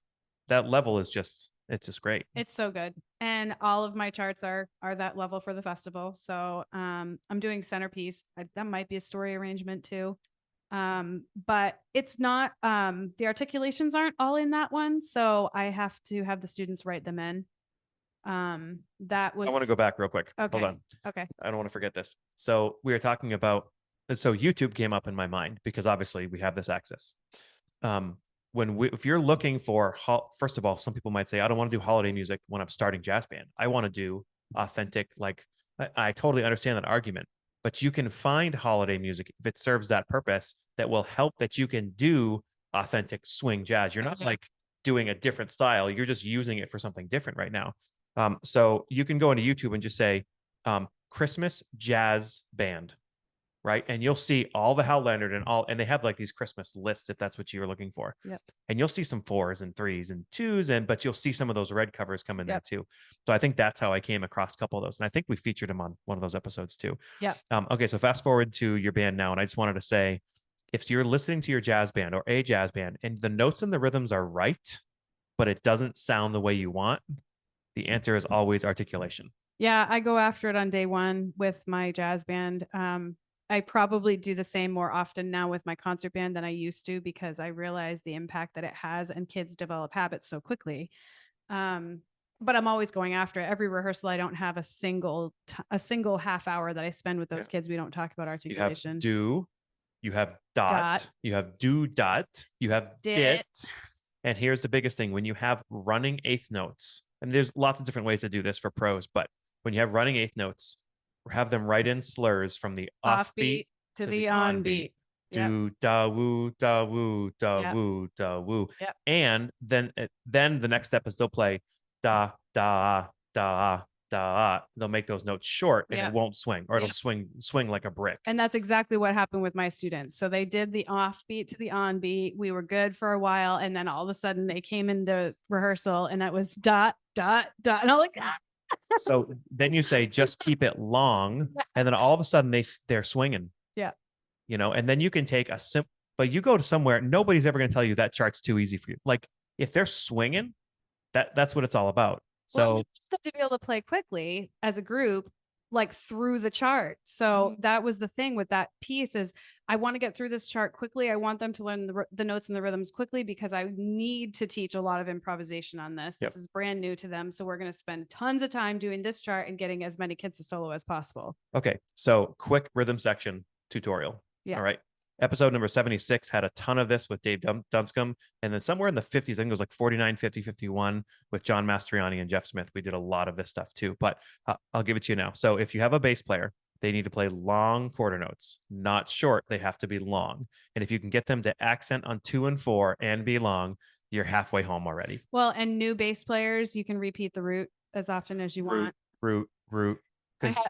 that level is just, it's just great. It's so good. And all of my charts are that level for the festival. So I'm doing centerpiece. That might be a story arrangement too. But it's not, the articulations aren't all in that one. So I have to have the students write them in. I want to go back real quick. Okay. Hold on. Okay. I don't want to forget this. So we were talking about, so YouTube came up in my mind because obviously we have this access. If you're looking for, first of all, some people might say, I don't want to do holiday music when I'm starting jazz band. I want to do authentic, like I totally understand that argument. but you can find holiday music if it serves that purpose that will help that you can do authentic swing jazz. You're not like doing a different style. You're just using it for something different right now. So you can go into YouTube and just say Christmas jazz band, right? And you'll see all the Hal Leonard and they have like these Christmas lists if that's what you were looking for. Yep. And you'll see some 4s and 3s and 2s, but you'll see some of those red covers come in there Yep. too. So I think that's how I came across a couple of those, and I think we featured them on one of those episodes too. Yeah. Okay, so fast forward to your band now, and I just wanted to say, if you're listening to your jazz band or a jazz band, and the notes and the rhythms are right, but it doesn't sound the way you want, the answer is always articulation. Yeah, I go after it on day one with my jazz band. I probably do the same more often now with my concert band than I used to, because I realize the impact that it has, and kids develop habits so quickly. But I'm always going after it. Every rehearsal, I don't have a single half hour that I spend with those kids. We don't talk about articulation. You have dot, you have do dot, you have dit. And here's the biggest thing: when you have running eighth notes, and there's lots of different ways to do this for pros, but when you have running eighth notes, have them write in slurs from the offbeat to the onbeat. Do da woo da woo da woo da woo. Yep. And then the next step is they'll play da da da da. They'll make those notes short, and it won't swing, or it'll swing like a brick. And that's exactly what happened with my students. So they did the offbeat to the onbeat. We were good for a while, and then all of a sudden they came into rehearsal, and it was dot dot dot, and I'm like, ah. So then you say, just keep it long. And then all of a sudden they're swinging. Yeah. You know, and then you can take but you go to somewhere, nobody's ever going to tell you that chart's too easy for you. Like if they're swinging, that's what it's all about. So you have to be able to play quickly as a group, like through the chart. So that was the thing with that piece, is I want to get through this chart quickly. I want them to learn the notes and the rhythms quickly, because I need to teach a lot of improvisation on this. This is brand new to them. So we're going to spend tons of time doing this chart and getting as many kids to solo as possible. Okay. So quick rhythm section tutorial. Yeah. All right. Episode number 76 had a ton of this with Dave Dunscombe. And then somewhere in the 50s, I think it was like 49, 50, 51 with John Mastriani and Jeff Smith. We did a lot of this stuff too, but I'll give it to you now. So if you have a bass player, they need to play long quarter notes, not short. They have to be long. And if you can get them to accent on 2 and 4 and be long, you're halfway home already. Well, and new bass players, you can repeat the root as often as you want. Root.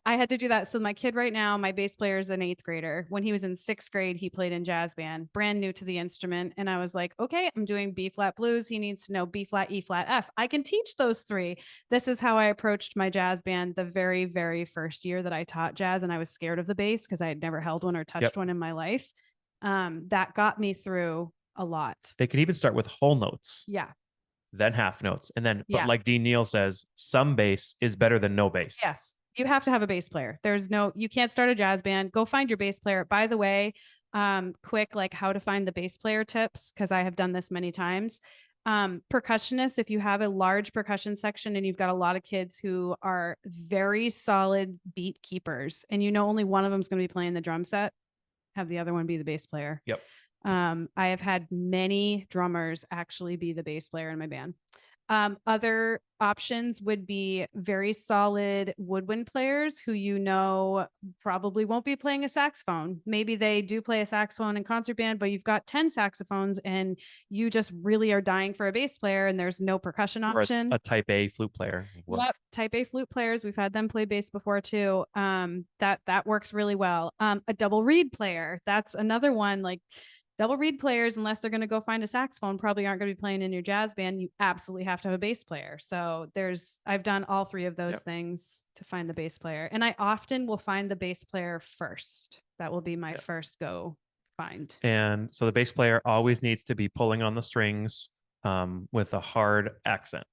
I had to do that. So my kid right now, my bass player is an 8th grader. When he was in 6th grade, he played in jazz band, brand new to the instrument. And I was like, okay, I'm doing B flat blues. He needs to know B flat, E flat, F. I can teach those 3. This is how I approached my jazz band the very, very first year that I taught jazz. And I was scared of the bass because I had never held one or touched one in my life. That got me through a lot. They could even start with whole notes. Yeah. Then half notes. And then, but like Dean Neal says, some bass is better than no bass. Yes. You have to have a bass player. You can't start a jazz band. Go find your bass player. By the way, quick, like how to find the bass player tips, because I have done this many times. Percussionists, if you have a large percussion section and you've got a lot of kids who are very solid beat keepers, and only one of them is going to be playing the drum set, have the other one be the bass player. Yep. I have had many drummers actually be the bass player in my band. Other options would be very solid woodwind players who probably won't be playing a saxophone. Maybe they do play a saxophone in concert band, but you've got 10 saxophones and you just really are dying for a bass player and there's no percussion option. Or a type A flute player. Yep, type A flute players. We've had them play bass before too. That works really well. A double reed player. That's another one. Like double reed players, unless they're going to go find a saxophone, probably aren't going to be playing in your jazz band. You absolutely have to have a bass player. So I've done all 3 of those things to find the bass player. And I often will find the bass player first. That will be my first go find. And so the bass player always needs to be pulling on the strings with a hard accent.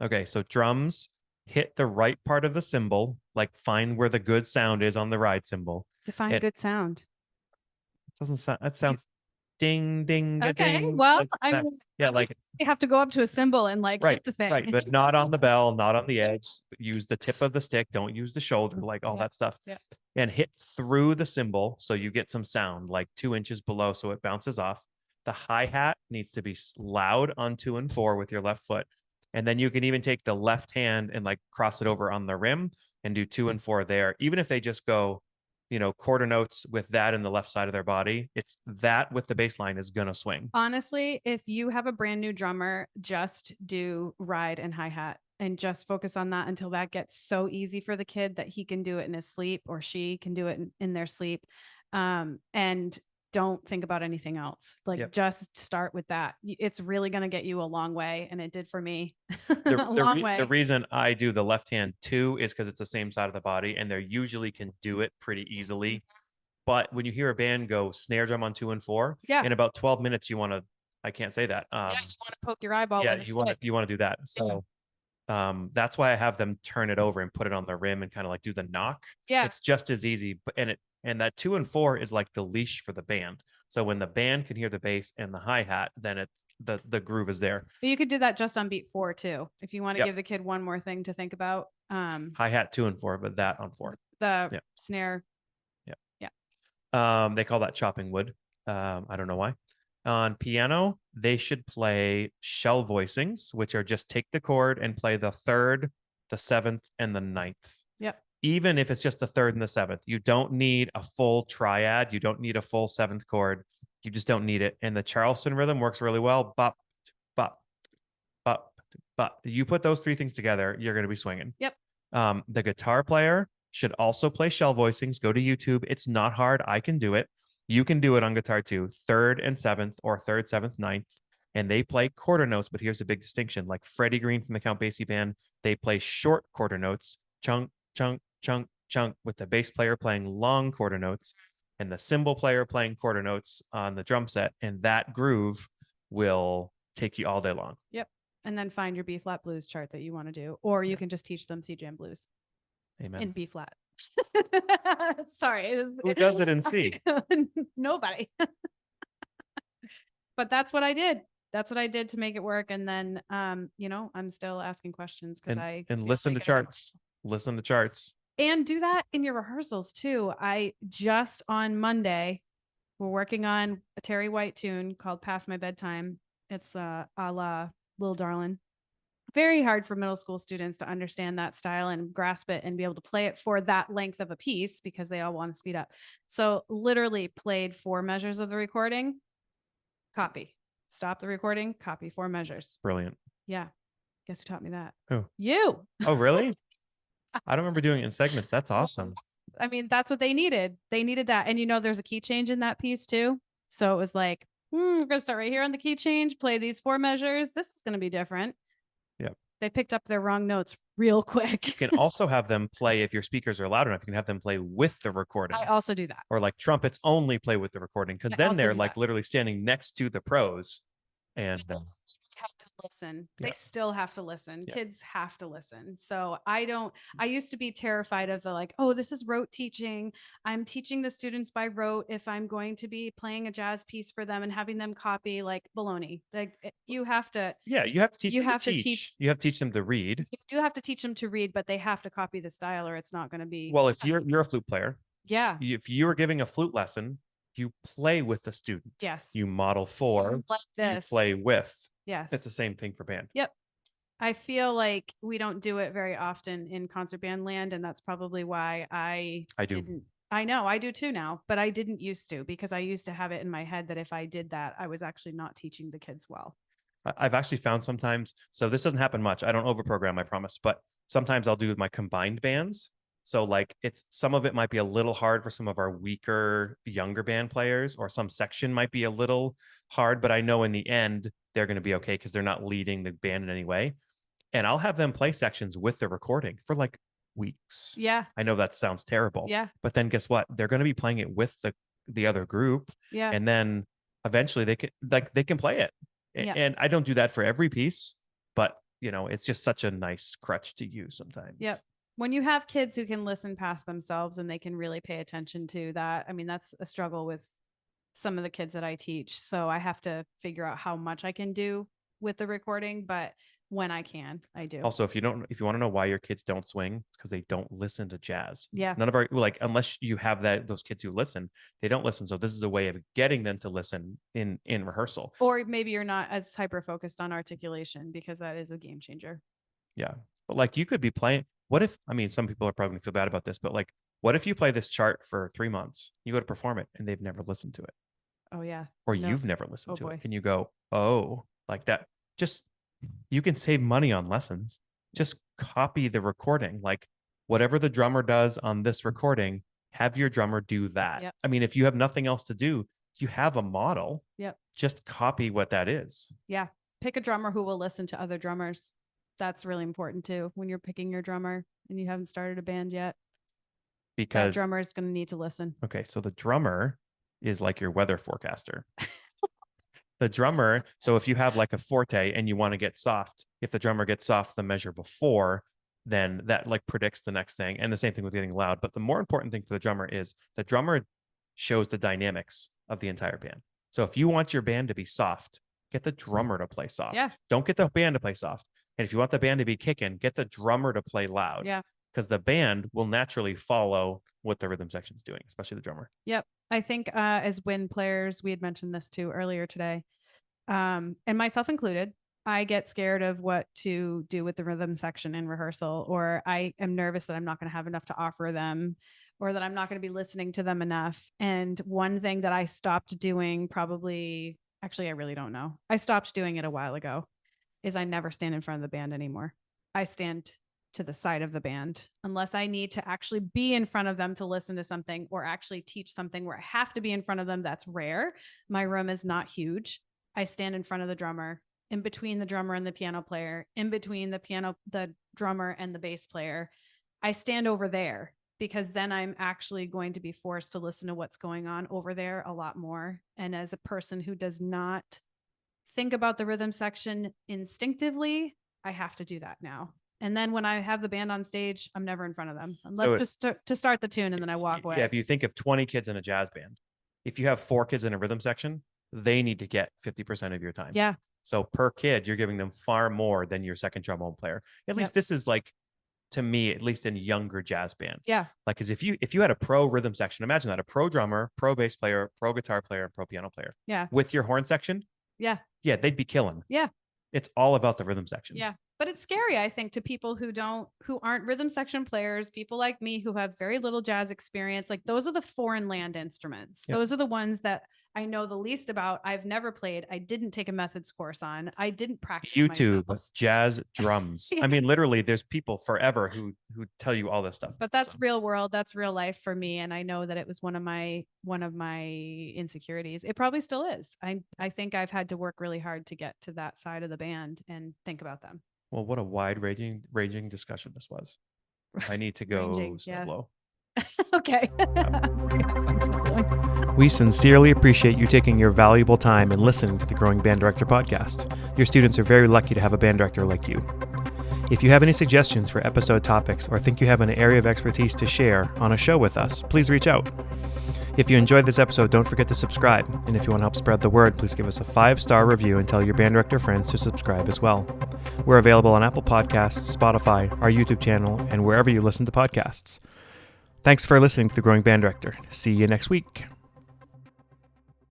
Okay. So drums, hit the right part of the cymbal, like find where the good sound is on the ride cymbal. Define good sound. That sounds ding, ding, okay, ding. Well, like like you have to go up to a cymbal and hit the thing. Right, but not on the bell, not on the edge. Use the tip of the stick. Don't use the shoulder, like all that stuff. Yeah. And hit through the cymbal so you get some sound, like 2 inches below, so it bounces off. The hi-hat needs to be loud on 2 and 4 with your left foot. And then you can even take the left hand and cross it over on the rim and do 2 and 4 there. Even if they just go quarter notes with that in the left side of their body. It's that with the bass line is going to swing. Honestly, if you have a brand new drummer, just do ride and hi-hat and just focus on that until that gets so easy for the kid that he can do it in his sleep or she can do it in their sleep. And don't think about anything else. Like Yep. just start with that. It's really going to get you a long way. And it did for me. The reason I do the left hand too is because it's the same side of the body and they usually can do it pretty easily. But when you hear a band go snare drum on 2 and 4, in about 12 minutes, I can't say that. You want to poke your eyeball. Yeah, you want to do that. So that's why I have them turn it over and put it on the rim and kind of like do the knock. Yeah. It's just as easy. And that 2 and 4 is like the leash for the band. So when the band can hear the bass and the hi-hat, then it's the groove is there. But you could do that just on beat 4 too. If you want to give the kid one more thing to think about. Hi-hat 2 and 4, but that on 4. The snare. They call that chopping wood. I don't know why. On piano, they should play shell voicings, which are just take the chord and play the 3rd, the 7th, and the 9th. Yep. Even if it's just the 3rd and the 7th, you don't need a full triad. You don't need a full 7th chord. You just don't need it. And the Charleston rhythm works really well. Bop, bop, bop, bop. You put those 3 things together, you're going to be swinging. Yep. The guitar player should also play shell voicings. Go to YouTube. It's not hard. I can do it. You can do it on guitar too. 3rd and 7th or 3rd, 7th, 9th. And they play quarter notes, but here's the big distinction. Like Freddie Green from the Count Basie Band, they play short quarter notes, chunk, chunk, chunk, chunk, with the bass player playing long quarter notes and the cymbal player playing quarter notes on the drum set. And that groove will take you all day long. Yep. And then find your B flat blues chart that you want to do, or you can just teach them C jam blues. Amen. In B flat. Sorry. Who does it in C? Nobody. But that's what I did. That's what I did to make it work. And then, I'm still asking questions because listen to charts. Listen to charts. And do that in your rehearsals too. I just on Monday, we're working on a Terry White tune called Past My Bedtime. It's a la Lil Darlin'. Very hard for middle school students to understand that style and grasp it and be able to play it for that length of a piece because they all want to speed up. So literally played 4 measures of the recording, copy, stop the recording, copy 4 measures. Brilliant. Yeah. Guess who taught me that? Who? You. Oh, really? I don't remember doing it in segments. That's awesome. I mean, that's what they needed. They needed that. And there's a key change in that piece too. So it was like, we're going to start right here on the key change, play these 4 measures. This is going to be different. Yep. They picked up their wrong notes real quick. You can also have them play, if your speakers are loud enough, you can have them play with the recording. I also do that. Or like trumpets only play with the recording, because then they're like literally standing next to the pros. And have to listen. They still have to listen. Kids have to listen. So I used to be terrified of the like, oh, this is rote teaching. I'm teaching the students by rote if I'm going to be playing a jazz piece for them and having them copy, like baloney. Like you have to. Yeah, you have to teach. You have to teach them to read. You do have to teach them to read, but they have to copy the style, or it's not going to be. Well, if you're a flute player, if you are giving a flute lesson, you play with the student. Yes. You model for. Like this. You play with. Yes. It's the same thing for band. Yep. I feel like we don't do it very often in concert band land. And that's probably why I do. I know I do too now, but I didn't used to, because I used to have it in my head that if I did that, I was actually not teaching the kids well. I've actually found sometimes, so this doesn't happen much. I don't overprogram, I promise, but sometimes I'll do with my combined bands. So like some of it might be a little hard for some of our weaker, younger band players, or some section might be a little hard, but I know in the end, they're going to be okay because they're not leading the band in any way. And I'll have them play sections with the recording for like weeks. Yeah. I know that sounds terrible. Yeah. But then guess what? They're going to be playing it with the other group. Yeah. And then eventually they can play it. Yeah. And I don't do that for every piece, but it's just such a nice crutch to use sometimes. Yep. When you have kids who can listen past themselves and they can really pay attention to that, I mean, that's a struggle with some of the kids that I teach. So I have to figure out how much I can do with the recording, but when I can, I do. Also, if you want to know why your kids don't swing, it's because they don't listen to jazz. Yeah. None of our, unless you have those kids who listen, they don't listen. So this is a way of getting them to listen in rehearsal. Or maybe you're not as hyper focused on articulation, because that is a game changer. Yeah. But like you could be playing, what if, I mean, some people are probably gonna feel bad about this, but like, what if you play this chart for 3 months, you go to perform it and they've never listened to it, Oh yeah. or No. you've never listened Oh, to boy. it, and you go, oh, like that. Just, you can save money on lessons. Just copy the recording. Like whatever the drummer does on this recording, have your drummer do that. Yep. I mean, if you have nothing else to do, you have a model. Yep. Just copy what that is. Yeah. Pick a drummer who will listen to other drummers. That's really important too when you're picking your drummer and you haven't started a band yet. That Because drummer is going to need to listen. okay, so the drummer is like your weather forecaster. The drummer, so if you have like a forte and you want to get soft, if the drummer gets soft the measure before, then that like predicts the next thing. And the same thing with getting loud. But the more important thing for the drummer is the drummer shows the dynamics of the entire band. So if you want your band to be soft, get the drummer to play soft. Yeah. Don't get the band to play soft. And if you want the band to be kicking, get the drummer to play loud. Yeah. Because the band will naturally follow what the rhythm section is doing, especially the drummer. Yep. I think as wind players, we had mentioned this too earlier today, and myself included, I get scared of what to do with the rhythm section in rehearsal, or I am nervous that I'm not going to have enough to offer them, or that I'm not going to be listening to them enough. And one thing that I stopped doing, probably, actually, I really don't know. I stopped doing it a while ago, is I never stand in front of the band anymore. I stand to the side of the band unless I need to actually be in front of them to listen to something or actually teach something where I have to be in front of them. That's rare. My room is not huge. I stand in front of the drummer, in between the drummer and the piano player, in between the drummer and the bass player. I stand over there because then I'm actually going to be forced to listen to what's going on over there a lot more. And as a person who does not think about the rhythm section instinctively, I have to do that now. And then when I have the band on stage, I'm never in front of them unless just to start the tune, and then I walk away. Yeah, if you think of 20 kids in a jazz band, if you have 4 kids in a rhythm section, they need to get 50% of your time. Yeah. So per kid, you're giving them far more than your second trombone player. At least this is like, to me, at least in younger jazz bands. Yeah. Like, because if you had a pro rhythm section, imagine that, a pro drummer, pro bass player, pro guitar player, pro piano player. Yeah. With your horn section. Yeah. Yeah, they'd be killing. Yeah. It's all about the rhythm section. Yeah. But it's scary, I think, to people who aren't rhythm section players, people like me who have very little jazz experience. Like, those are the foreign land instruments. Yep. Those are the ones that I know the least about. I've never played. I didn't take a methods course on. I didn't practice YouTube, myself. jazz drums. Yeah. I mean, literally, there's people forever who tell you all this stuff. But that's real world. That's real life for me. And I know that it was one of my insecurities. It probably still is. I think I've had to work really hard to get to that side of the band and think about them. Well, what a wide ranging discussion this was. I need to go snow blow. Okay. We sincerely appreciate you taking your valuable time and listening to the Growing Band Director podcast. Your students are very lucky to have a band director like you. If you have any suggestions for episode topics or think you have an area of expertise to share on a show with us, please reach out. If you enjoyed this episode, don't forget to subscribe. And if you want to help spread the word, please give us a 5-star review and tell your band director friends to subscribe as well. We're available on Apple Podcasts, Spotify, our YouTube channel, and wherever you listen to podcasts. Thanks for listening to The Growing Band Director. See you next week.